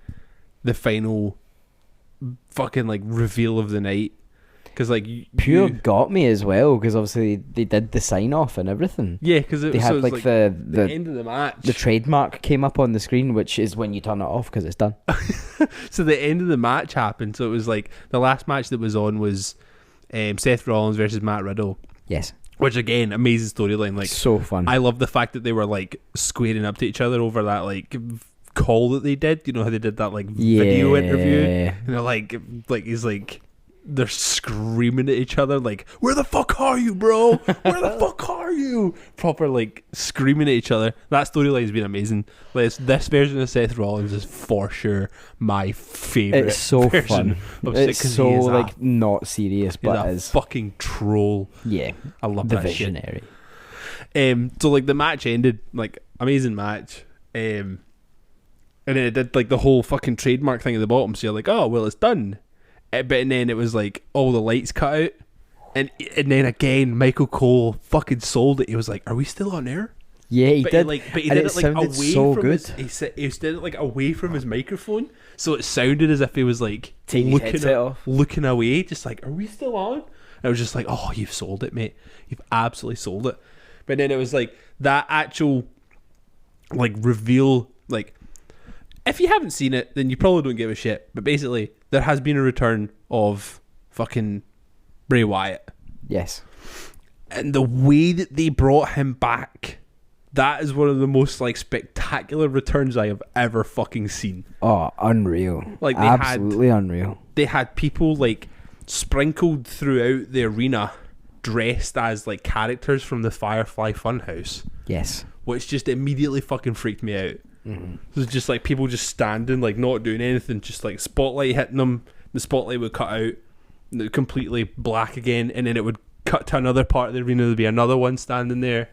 the fucking like reveal of the night. Because like
Pure got me as well, because obviously they did the sign off and everything.
Yeah, because
they had like the
end of the match.
The trademark came up on the screen, which is when you turn it off because it's done.
So the end of the match happened. So it was like the last match that was on was Seth Rollins versus Matt Riddle.
Yes.
Which again, amazing storyline. Like
so fun.
I love the fact that they were like squaring up to each other over that like call that they did. You know how they did that like video interview. And they're like he's like. They're screaming at each other like, where the fuck are you, bro? Where the fuck are you? Proper like screaming at each other. That storyline's been amazing. Like, this version of Seth Rollins is for sure my favourite.
It's so fun. It's so like not serious, but
is fucking troll.
Yeah,
I love
the
that
visionary.
Shit. So like the match ended like amazing match. And then it did like the whole fucking trademark thing at the bottom. So you're like, oh well, it's done. But then it was like all the lights cut out, and then again Michael Cole fucking sold it. He was like, "Are we still on air?"
Yeah, he did.
He did it like away from his. He did it like away from his microphone, so it sounded as if he was like looking away, just like, "Are we still on?" And I was just like, "Oh, you've sold it, mate. You've absolutely sold it." But then it was like that actual like reveal, like. If you haven't seen it, then you probably don't give a shit. But basically, there has been a return of fucking Bray Wyatt.
Yes.
And the way that they brought him back, that is one of the most like spectacular returns I have ever fucking seen.
Oh, unreal.
Like
absolutely unreal.
They had people like sprinkled throughout the arena dressed as like characters from the Firefly Funhouse.
Yes.
Which just immediately fucking freaked me out. Mm-hmm. So it's just like people just standing, like not doing anything, just like spotlight hitting them. The spotlight would cut out, completely black again, and then it would cut to another part of the arena. There'd be another one standing there,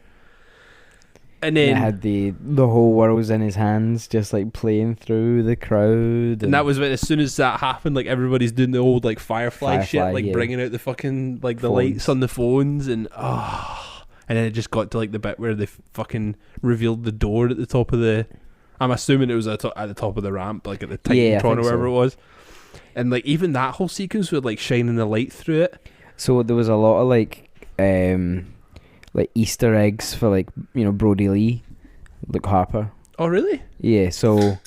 and then
it had the whole world's in his hands, just like playing through the crowd.
And that was when, as soon as that happened, like everybody's doing the old like Firefly shit, like bringing out the fucking like the lights on the phones, and and then it just got to like the bit where they fucking revealed the door at the top of the. I'm assuming it was at the top of the ramp, like at the Titantron or wherever it was. And like even that whole sequence with like shining the light through it.
So there was a lot of like Easter eggs for like, you know, Brody Lee, Luke Harper.
Oh really?
Yeah, so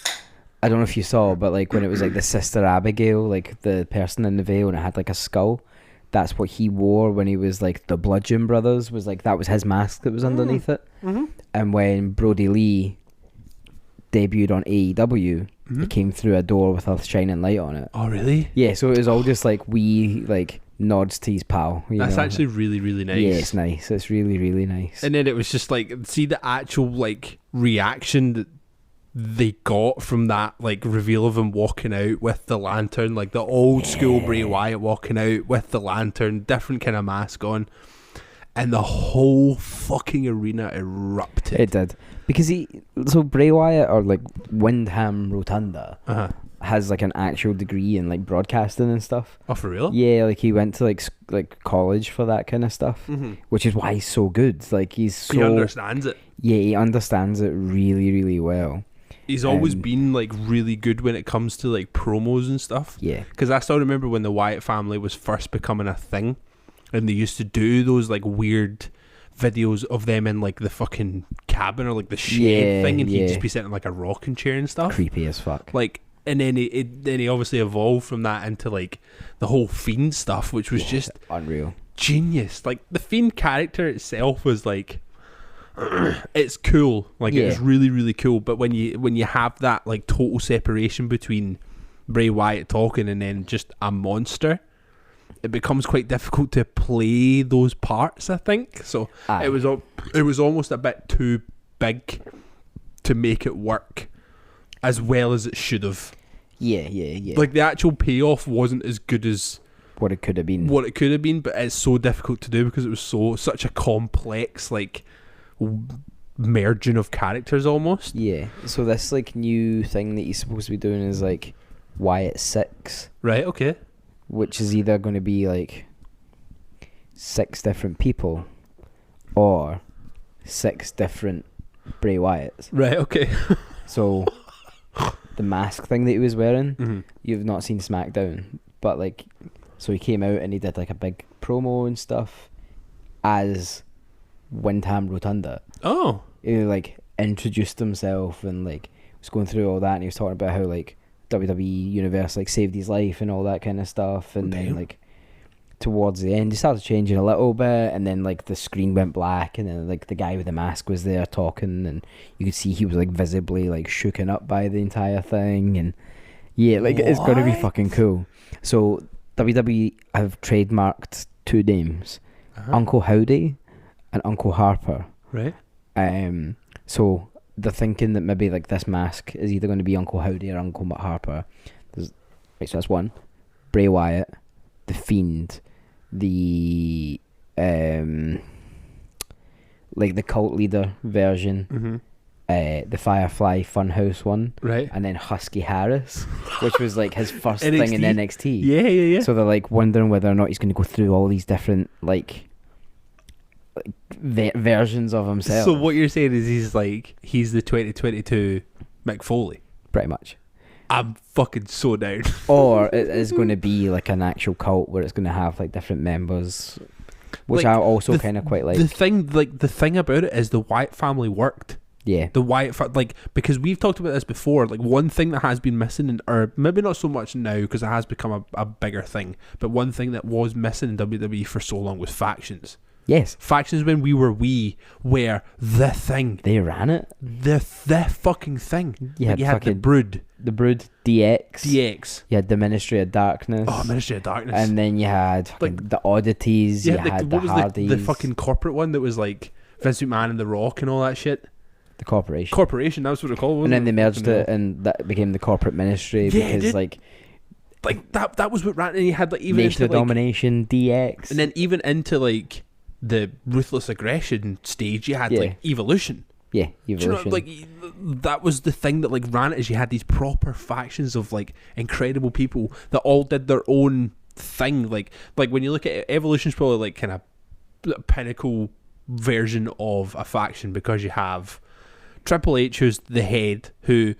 I don't know if you saw, but like when it was like the Sister Abigail, like the person in the veil, and it had like a skull. That's what he wore when he was like the Bludgeon Brothers, was like that was his mask that was underneath it. Mm-hmm. And when Brody Lee debuted on AEW, it came through a door with a shining light on it.
Oh really?
Yeah, so it was all just like wee like nods to his pal.
That's actually really really nice.
Yeah, it's nice. It's really really nice.
And then it was just like, see the actual like reaction that they got from that like reveal of him walking out with the lantern, like the old school Bray Wyatt walking out with the lantern, different kind of mask on. And the whole fucking arena erupted.
It did. Because so Bray Wyatt, or like Windham Rotunda, has like an actual degree in like broadcasting and stuff.
Oh, for real?
Yeah, like he went to like college for that kind of stuff, which is why he's so good. Like he
understands it.
Yeah, he understands it really, really well.
He's always been like really good when it comes to like promos and stuff.
Yeah.
Because I still remember when the Wyatt family was first becoming a thing. and they used to do those like weird videos of them in like the fucking cabin or like the shed thing, and he'd just be sitting in like a rocking chair and stuff.
Creepy as fuck.
Like, and then he obviously evolved from that into like the whole Fiend stuff, which was just
unreal,
genius. Like the Fiend character itself was like, it's cool. Like it's really, really cool. But when you have that like total separation between Bray Wyatt talking and then just a monster, it becomes quite difficult to play those parts, I think. So it was almost a bit too big to make it work as well as it should have. Yeah. Like the actual payoff wasn't as good as
what it could have been.
But it's so difficult to do because it was such a complex like merging of characters almost.
Yeah. So this like new thing that he's supposed to be doing is like Wyatt 6.
Right, okay.
Which is either going to be like 6 different people or 6 different Bray Wyatts.
Right, okay.
So the mask thing that he was wearing, you've not seen SmackDown, but like, so he came out and he did like a big promo and stuff as Windham Rotunda.
Oh.
He like introduced himself and like was going through all that, and he was talking about how like WWE Universe like saved his life and all that kind of stuff, and then like towards the end he started changing a little bit, and then like the screen went black, and then like the guy with the mask was there talking, and you could see he was like visibly like shooken up by the entire thing, and like it's gonna be fucking cool. So WWE have trademarked 2 names, Uncle Howdy and Uncle Harper.
Right.
So they're thinking that maybe like this mask is either going to be Uncle Howdy or Uncle Harper. So that's one. Bray Wyatt, the Fiend, the like the cult leader version, the Firefly Funhouse one,
right,
and then Husky Harris, which was like his first thing in NXT.
Yeah.
So they're like wondering whether or not he's going to go through all these different like versions of himself.
So what you're saying is he's the 2022 Mick Foley,
pretty much.
I'm fucking so down.
Or it is going to be like an actual cult where it's going to have like different members, which
like,
I also kind of quite like.
The thing about it is the Wyatt family worked.
Yeah.
The Wyatt because we've talked about this before, like one thing that has been missing, or maybe not so much now because it has become a bigger thing, but one thing that was missing in WWE for so long was factions.
Yes.
Factions when we were were the thing.
They ran it.
The fucking thing.
You had
the Brood.
The Brood, DX. You had the Ministry of Darkness.
Oh, Ministry of Darkness.
And then you had like the Oddities. You had the Hardys.
The fucking corporate one that was like Vince McMahon and The Rock and all that shit.
The Corporation.
Corporation, that's what it called.
And then they merged it and that became the Corporate Ministry because like
that was what ran. And you had like even
Nation
into
of Domination, DX.
And then even into like the Ruthless Aggression stage, you had like Evolution.
Yeah, Evolution.
Do you know, like that was the thing that like ran it, is you had these proper factions of like incredible people that all did their own thing. Like when you look at it, Evolution's probably like kind of pinnacle version of a faction, because you have Triple H, who's the head, who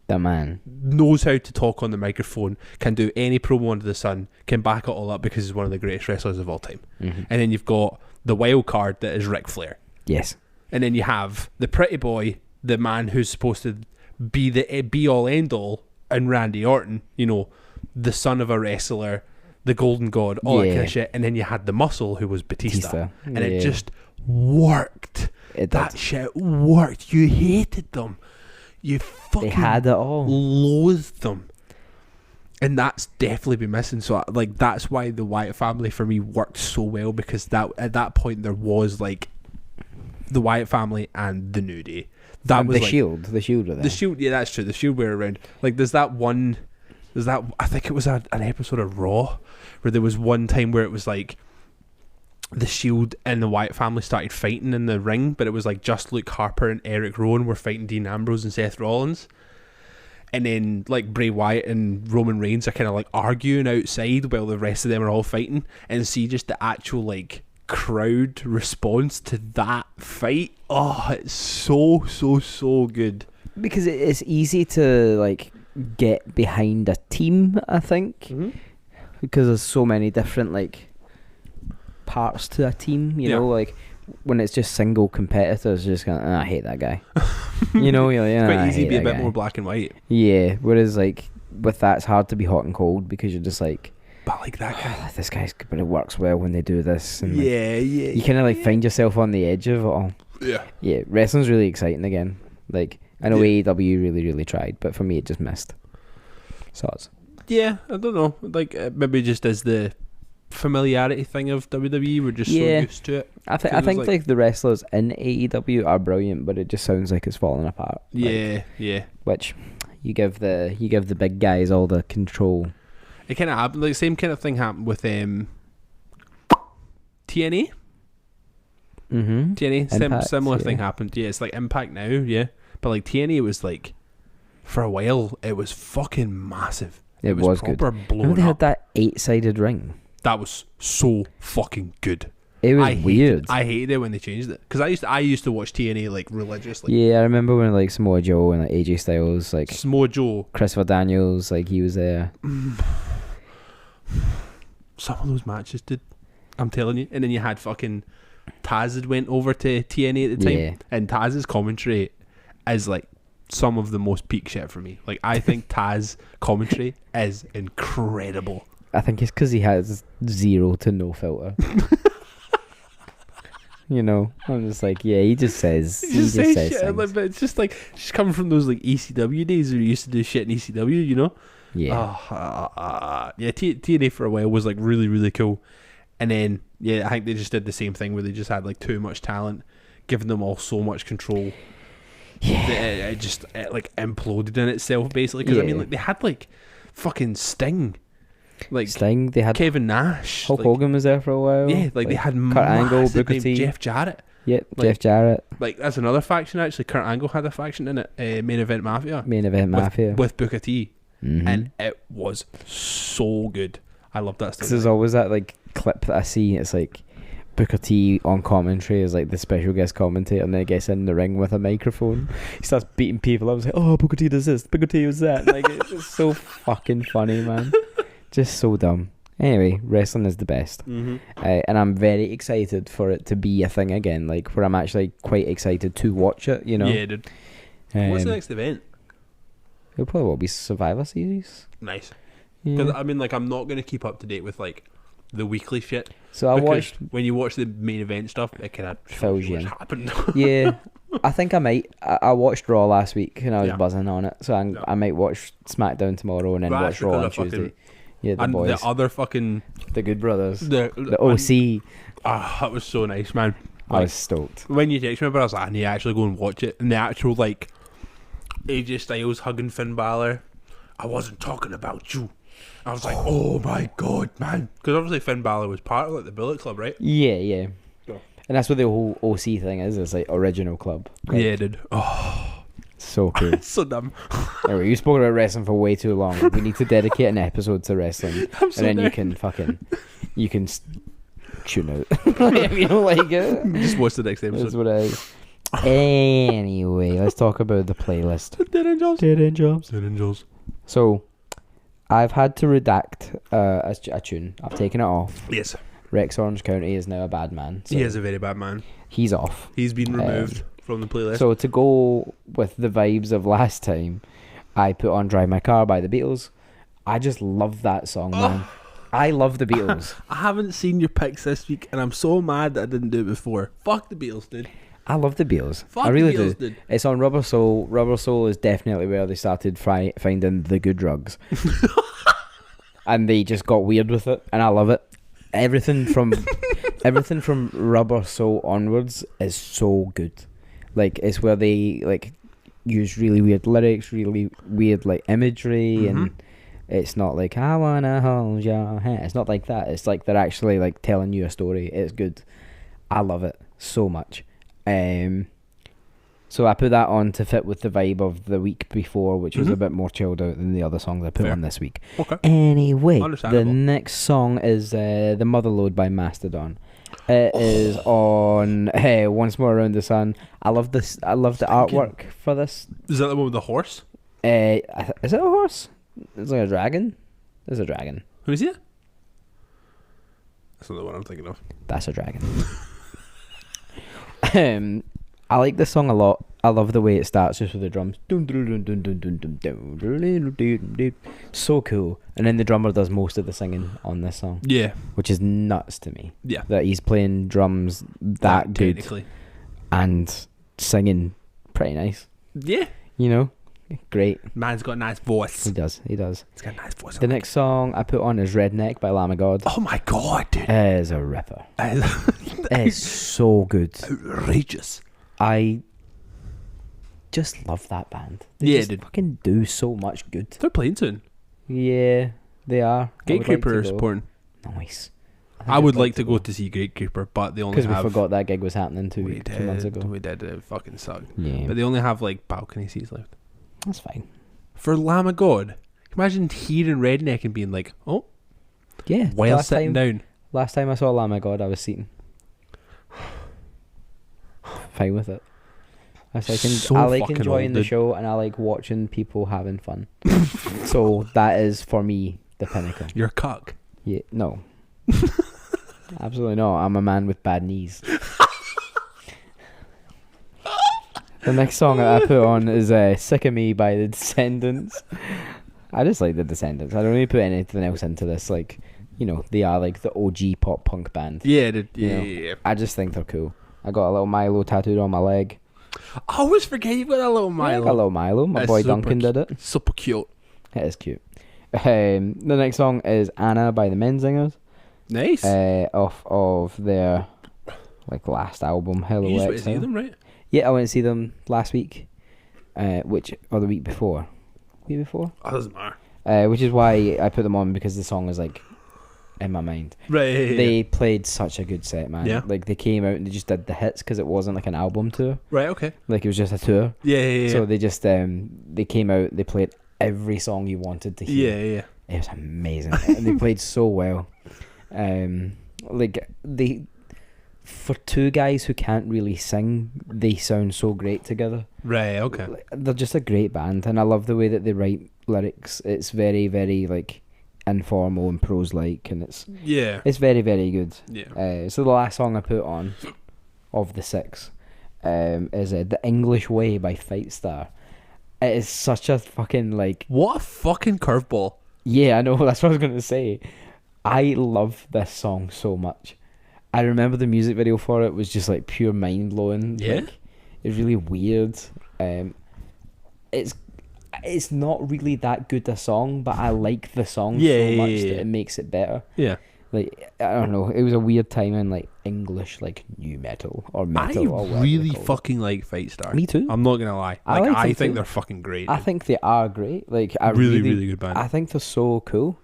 the man
knows how to talk on the microphone, can do any promo under the sun, can back it all up because he's one of the greatest wrestlers of all time. And then you've got the wild card that is Ric Flair.
Yes.
And then you have the pretty boy, the man who's supposed to be the be all end all, and Randy Orton, you know, the son of a wrestler, the golden god, all that kind of shit. And then you had the muscle, who was Batista. And it just worked. That shit worked. You hated them. You fucking
they had it all.
Loathed them. And that's definitely been missing. So like that's why the Wyatt family for me worked so well, because that at that point there was like the Wyatt family and the New Day. That
and
was
the
like,
Shield. The Shield were there.
The Shield, yeah, that's true. The Shield were around. Like there's that I think it was an episode of Raw where there was one time where it was like the Shield and the Wyatt family started fighting in the ring, but it was like just Luke Harper and Eric Rowan were fighting Dean Ambrose and Seth Rollins. And then like Bray Wyatt and Roman Reigns are kind of like arguing outside while the rest of them are all fighting, and see just the actual like crowd response to that fight. Oh, it's so good.
Because it's easy to like get behind a team, I think, because there's so many different like parts to a team. You
Yeah.
know, like when it's just single competitors, just going, I hate that guy. You know, you're like,
It's quite
I
easy to
hate
be a
that
bit
guy."
more black and white.
Yeah. Whereas like with that, it's hard to be hot and cold because you're just like,
But like that guy.
this guy's, but it works well when they do this. And like,
Yeah.
you kind of like find yourself on the edge of it all.
Yeah.
Yeah, wrestling's really exciting again. Like, I know AEW really, really tried, but for me, it just missed. So it's
Yeah, I don't know. Like, maybe just as the familiarity thing of WWE, we're just so used to it.
I think like the wrestlers in AEW are brilliant, but it just sounds like it's falling apart.
Yeah,
like, which you give the big guys all the control.
It kind of happened. Like, same kind of thing happened with TNA.
Mm-hmm.
TNA, similar thing happened. Yeah, it's like Impact now. Yeah, but like TNA was like, for a while, it was fucking massive.
It was
proper
good.
blown
Remember they
up.
had that 8-sided ring?
That was so fucking good.
It was weird.
I hated it when they changed it because I used to watch TNA like religiously.
Yeah, I remember when like Samoa Joe and like AJ Styles, like
Samoa Joe,
Christopher Daniels, like he was there.
Some of those matches, dude. I'm telling you. And then you had fucking Taz had went over to TNA at the time,
Yeah.
and Taz's commentary is like some of the most peak shit for me. Like, I think Taz commentary is incredible.
I think it's because he has 0 to no filter. You know, I'm just like, yeah, he just says
Shit,
things.
like, but it's just like she's coming from those like ECW days where you used to do shit in ECW, you know.
Yeah.
Yeah. TNA for a while was like really, really cool, and then I think they just did the same thing where they just had like too much talent, giving them all so much control.
Yeah.
It just like imploded in itself basically. Because I mean, like they had like fucking Sting, like
Sting. They had
Kevin Nash,
Hulk
like,
Hogan was there for a while.
Yeah, like they had
Kurt Angle,
massive
Booker
names,
T,
Jeff Jarrett.
Yep,
like,
Jeff Jarrett.
Like that's another faction actually. Kurt Angle had a faction in it, Main Event Mafia. With Booker T, and it was so good. I love that stuff.
There's always that like clip that I see. It's like Booker T on commentary is like the special guest commentator, and then he gets in the ring with a microphone. He starts beating people. I was like, oh, Booker T does this, Booker T does that. Like it's just so fucking funny, man. Just so dumb. Anyway, wrestling is the best, and I'm very excited for it to be a thing again. Like where I'm actually quite excited to watch it. You know.
Yeah, dude. What's the next event?
It'll probably will be Survivor Series.
Nice.
Yeah.
Because I mean, like, I'm not going to keep up to date with like the weekly shit.
So I watched
when you watch the main event stuff, it kind of
fills you in.
Happened.
Yeah, I think I might. I watched Raw last week and I was
Yeah.
buzzing on it, so I might watch SmackDown tomorrow and then watch Raw on Tuesday. Yeah, the
and
boys,
the other fucking
the Good Brothers,
the
OC.
That was so nice, man.
I was stoked.
When you texted me, but I was like, I need to actually go and watch it. And the actual like AJ Styles hugging Finn Balor. I wasn't talking about you. I was like, oh my god, man. Because obviously Finn Balor was part of like the Bullet Club, right?
Yeah, yeah.
Yeah.
And that's what the whole OC thing is. It's like original club. Like,
Yeah, dude. Oh,
so cool.
so dumb.
Anyway, you spoke about wrestling for way too long. We need to dedicate an episode to wrestling,
I'm so
and then
down.
you can tune out. If you don't like it,
Just watch the next episode.
that's what it is. Anyway, let's talk about the playlist.
Dead Angels.
Dead Angels.
Dead Angels.
So, I've had to redact a tune. I've taken it off.
Yes.
Rex Orange County is now a bad man. So
He is a very bad man.
he's off.
He's been removed from the playlist.
So to go with the vibes of last time, I put on Drive My Car by the Beatles. I just love that song, man. I love the Beatles.
I haven't seen your picks this week, and I'm so mad that I didn't do it before. Fuck the Beatles, dude.
I love the Beatles.
Fuck
I really
the Beatles,
do.
dude.
It's on Rubber Soul. Rubber Soul is definitely where they started finding the good drugs. And they just got weird with it, and I love it. Everything from Rubber Soul onwards is so good. Like it's where they like use really weird lyrics, really weird like imagery, and it's not like I wanna hold your hand. It's not like that. It's like they're actually like telling you a story. It's good. I love it so much. So I put that on to fit with the vibe of the week before, which was a bit more chilled out than the other songs I put on this week.
Okay.
Anyway, the
Understandable.
next song is The Motherlode by Mastodon. It is on Once More Around the Sun. I love this. I love the artwork for this.
Is that the one with the horse?
Is it a horse? It's like a dragon. There's a dragon.
Who is it? That's not the one I'm thinking of.
That's a dragon. I like this song a lot. I love the way it starts just with the drums. So cool. And then the drummer does most of the singing on this song.
Yeah.
Which is nuts to me.
Yeah.
That he's playing drums that good.
Technically.
And singing pretty nice.
Yeah.
You know? Great.
Man's got a nice voice.
He does. He's
got a nice voice.
The next song I put on is Redneck by Lamb of God.
Oh my god, dude.
It is a ripper. It is so good.
Outrageous.
I just love that band. They just fucking do so much good.
They're playing soon.
Yeah, they are.
Gatecreeper is supporting.
Nice.
I would like to go to see Gatecreeper, but they only have...
Because we forgot that gig was happening 2 months ago.
We did. It fucking sucked.
Yeah.
But they only have like balcony seats left.
That's fine.
For Lamb of God, imagine hearing Redneck and being like, oh,
yeah,
while sitting down.
Last time I saw Lamb of God, I was seating. Fine with it. I like enjoying the show, and I like watching people having fun. So that is for me the pinnacle.
You're a cuck.
Yeah, no. Absolutely not. I'm a man with bad knees. The next song that I put on is Sick of Me by The Descendants. I just like The Descendants. I don't really put anything else into this. Like, you know, they are like the OG pop punk band.
Yeah, yeah.
I just think they're cool. I got a little Milo tattooed on my leg.
I always forget you've got a little Milo.
Yeah, I got a little Milo. My boy Duncan did it.
Super cute.
It is cute. The next song is Anna by the Menzingers.
Nice.
Off of their like last album, Hello
You just
Exhale.
went to see them, right?
Yeah, I went to see them last week, or the week before. Week before?
Oh, doesn't matter.
Which is why I put them on, because the song is like in my mind.
Right. Yeah,
they played such a good set, man.
Yeah.
Like they came out and they just did the hits because it wasn't like an album tour.
Right. Okay.
Like it was just a tour.
Yeah.
So they just they came out. They played every song you wanted to hear.
Yeah.
It was amazing, and they played so well. Like they. For two guys who can't really sing, they sound so great together.
Right, okay.
They're just a great band, and I love the way that they write lyrics. It's very, very like informal and prose-like, and it's very, very good.
Yeah.
So the last song I put on of the 6 is The English Way by Fight Star. It is such a fucking like...
What a fucking curveball.
Yeah, I know, that's what I was going to say. I love this song so much. I remember the music video for it was just like pure mind blowing.
Yeah,
like, it's really weird. It's not really that good a song, but I like the song so much that it makes it better.
Yeah,
like I don't know, it was a weird time in like English, like new metal or metal.
I really fucking like Fight Star.
Me too.
I'm not gonna lie. Like I think they're fucking great.
I think they are great. Like I
really good band.
I think they're so cool.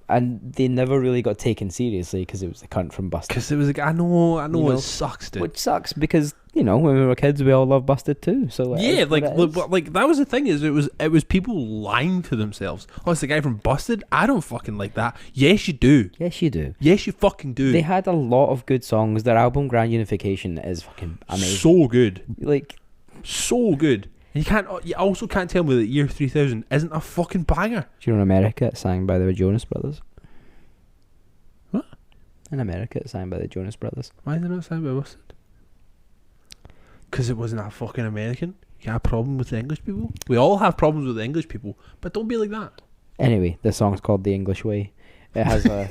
And they never really got taken seriously because it was the cunt from Busted.
Because it was like, I know, it sucks, dude.
Which sucks because, you know, when we were kids, we all loved Busted too. So
yeah, like that was the thing is it was people lying to themselves. Oh, it's the guy from Busted. I don't fucking like that. Yes, you do.
Yes, you do.
Yes, you fucking do.
They had a lot of good songs. Their album Grand Unification is fucking amazing.
So good.
Like,
so good. And you also can't tell me that Year 3000 isn't a fucking banger.
Do you know in America it's sang by the Jonas Brothers?
What?
In America it's sang by the Jonas Brothers.
Why is it not sang by Busted? Because it wasn't that fucking American. You got a problem with the English people? We all have problems with the English people, but don't be like that.
Anyway, the song's called The English Way. It has a...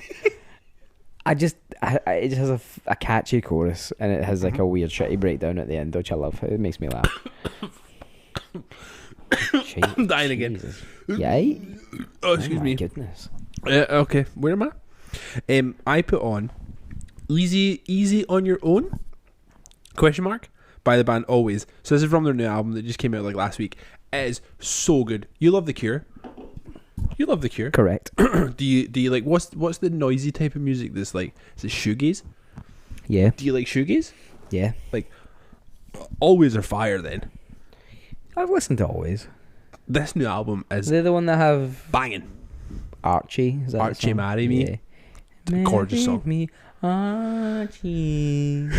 it just has a catchy chorus, and it has like a weird shitty breakdown at the end, which I love. It makes me laugh.
I'm dying again.
Yeah.
Oh, excuse me.
Goodness.
Okay, where am I? I put on Easy on Your Own? ? By the band Always. So this is from their new album that just came out like last week. It is so good. You love The Cure. You love The Cure.
Correct.
Do you like what's the noisy type of music that's like? Is it shoegaze?
Yeah.
Do you like shoegaze?
Yeah.
Like Always are fire then.
I've listened to Always.
This new album is
They're the one that have
banging.
Archie. Is that
Archie Marry Me. Yeah. Gorgeous song.
Me, Archie.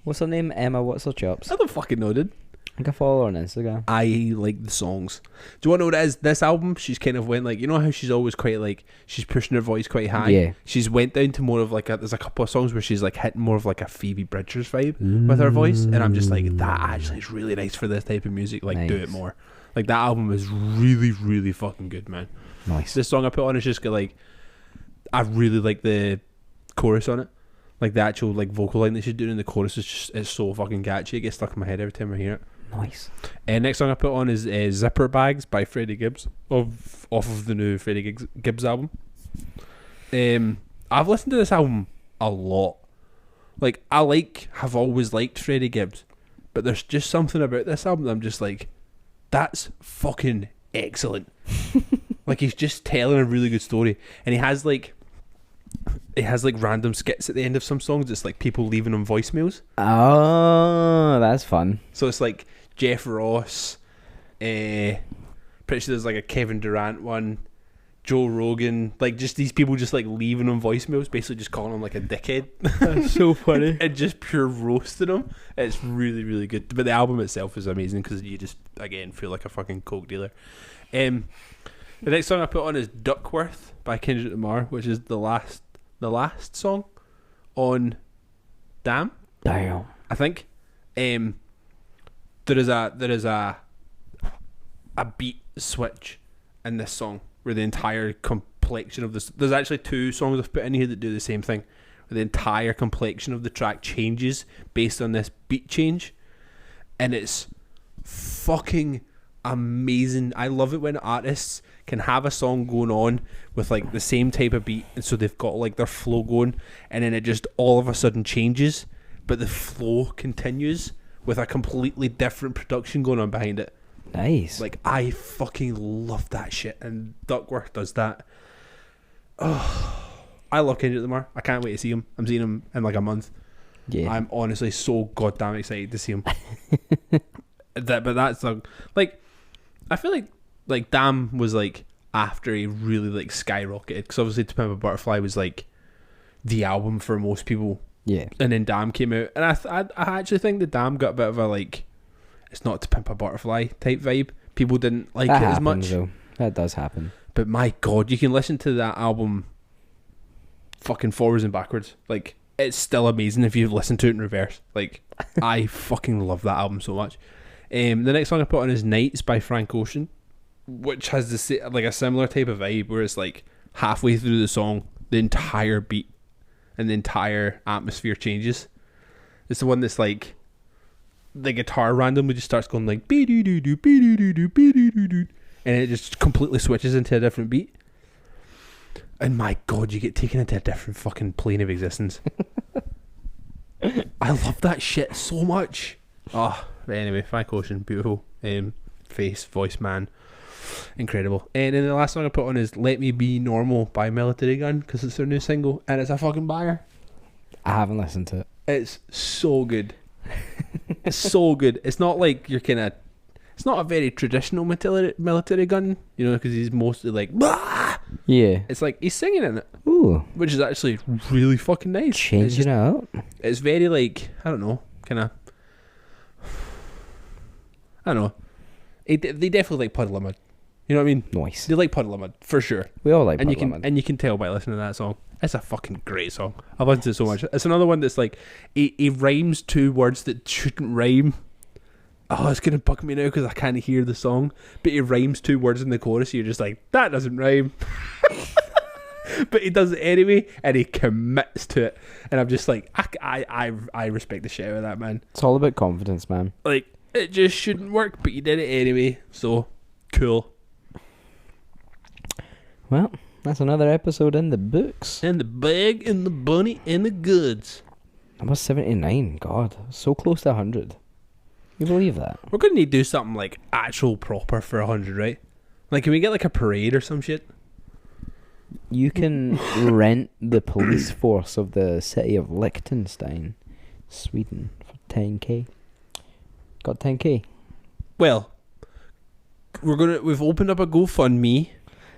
What's her name? Emma. What's her chops?
I don't fucking know, dude.
think I follow her on Instagram.
I like the songs. Do you want to know what it is? This album, she's kind of went like, you know how she's always quite like, she's pushing her voice quite high.
Yeah.
She's went down to more of like there's a couple of songs where she's like hitting more of like a Phoebe Bridgers vibe with her voice, and I'm just like, that actually is really nice for this type of music. Like, do it more. Like, that album is really, really fucking good, man.
Nice.
This song I put on is just got like, I really like the chorus on it. Like the actual like vocal line that she's doing in the chorus is just, it's so fucking catchy. It gets stuck in my head every time I hear it.
Nice.
Next song I put on is Zipper Bags by Freddie Gibbs off of the new Freddie Gibbs album. I've listened to this album a lot. Like, have always liked Freddie Gibbs, but there's just something about this album that I'm just like, that's fucking excellent. Like, he's just telling a really good story, and he has like random skits at the end of some songs. It's like people leaving him voicemails.
Oh, that's fun.
So it's like Jeff Ross, pretty sure there's like a Kevin Durant one, Joe Rogan, like just these people just like leaving him voicemails, basically just calling him like a dickhead.
That's so funny.
And just pure roasting him. It's really, really good. But the album itself is amazing because you just, again, feel like a fucking coke dealer. The next song I put on is Duckworth by Kendrick Lamar, which is the last song on Damn,
Damn.
I think. There is a beat switch in this song where the entire complexion of this, there's actually two songs I've put in here that do the same thing, where the entire complexion of the track changes based on this beat change, and it's fucking amazing. I love it when artists can have a song going on with like the same type of beat, and so they've got like their flow going, and then it just all of a sudden changes, but the flow continues with a completely different production going on behind it.
Nice.
Like, I fucking love that shit, and Duckworth does that. Oh, I love Kendrick Lamar. I can't wait to see him. I'm seeing him in like a month.
Yeah.
I'm honestly so goddamn excited to see him. But that's like, I feel like Damn was like after he really like skyrocketed, because obviously To Pimp a Butterfly was like the album for most people.
Yeah.
And then Damn came out, and I actually think the Damn got a bit of a like, it's not To Pimp a Butterfly type vibe. People didn't like
that
it
happens,
as much.
though. That does happen.
But my God, you can listen to that album fucking forwards and backwards. Like, it's still amazing if you've listened to it in reverse. Like, I fucking love that album so much. The next song I put on is Nights by Frank Ocean, which has like a similar type of vibe where it's like halfway through the song, the entire beat and the entire atmosphere changes. It's the one that's like the guitar randomly just starts going like be-doo-doo-doo, be-doo-doo-doo, be-doo-doo-doo, and it just completely switches into a different beat. And my God, you get taken into a different fucking plane of existence. I love that shit so much. Oh, but anyway, Frank Ocean, beautiful face, voice, man, incredible. And then the last song I put on is Let Me Be Normal by Military Gun, because it's their new single, and it's a fucking banger.
I haven't listened to it.
It's so good. It's so good. It's not like you're kind of, it's not a very traditional military gun, you know, because he's mostly like, bah!
Yeah.
It's like he's singing in it.
Ooh.
Which is actually really fucking nice.
Changing it up.
It's very like, I don't know, kind of, I don't know. They definitely like Puddle of Mud. You know what I mean?
Nice.
They like Puddle of Mud for sure.
We all like
and
Puddle of Mud.
And you can tell by listening to that song. It's a fucking great song. I've listened to it so much. It's another one that's like, he rhymes two words that shouldn't rhyme. Oh, it's gonna bug me now because I can't hear the song. But he rhymes two words in the chorus. So you're just like, that doesn't rhyme. But he does it anyway, and he commits to it. And I'm just like, I respect the shit out of that, man.
It's all about confidence, man.
Like, it just shouldn't work, but you did it anyway. So cool.
Well, that's another episode in the books.
And the bag, and the bunny, and the goods.
Number 79. God, so close to 100. You believe that?
We're gonna need to do something like actual proper for 100, right? Like, can we get like a parade or some shit?
You can rent the police force of the city of Liechtenstein, Sweden, for 10k. Got 10k.
Well, we've opened up a GoFundMe.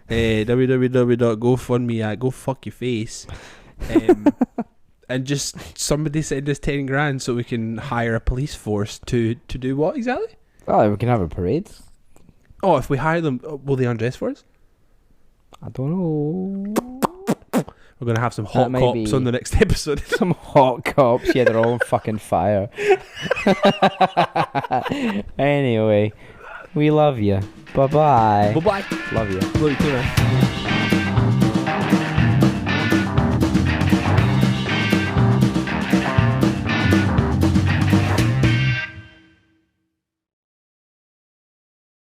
www.gofundme at go fuck your face. And just somebody send us 10 grand so we can hire a police force to do what exactly?
Oh, we can have a parade.
Oh, if we hire them, will they undress for us?
I don't know.
We're going to have some hot cops on the next episode.
Some hot cops. Yeah, they're all on fucking fire. Anyway, we love you. Bye-bye.
Bye-bye.
Love you.
Love you too, man.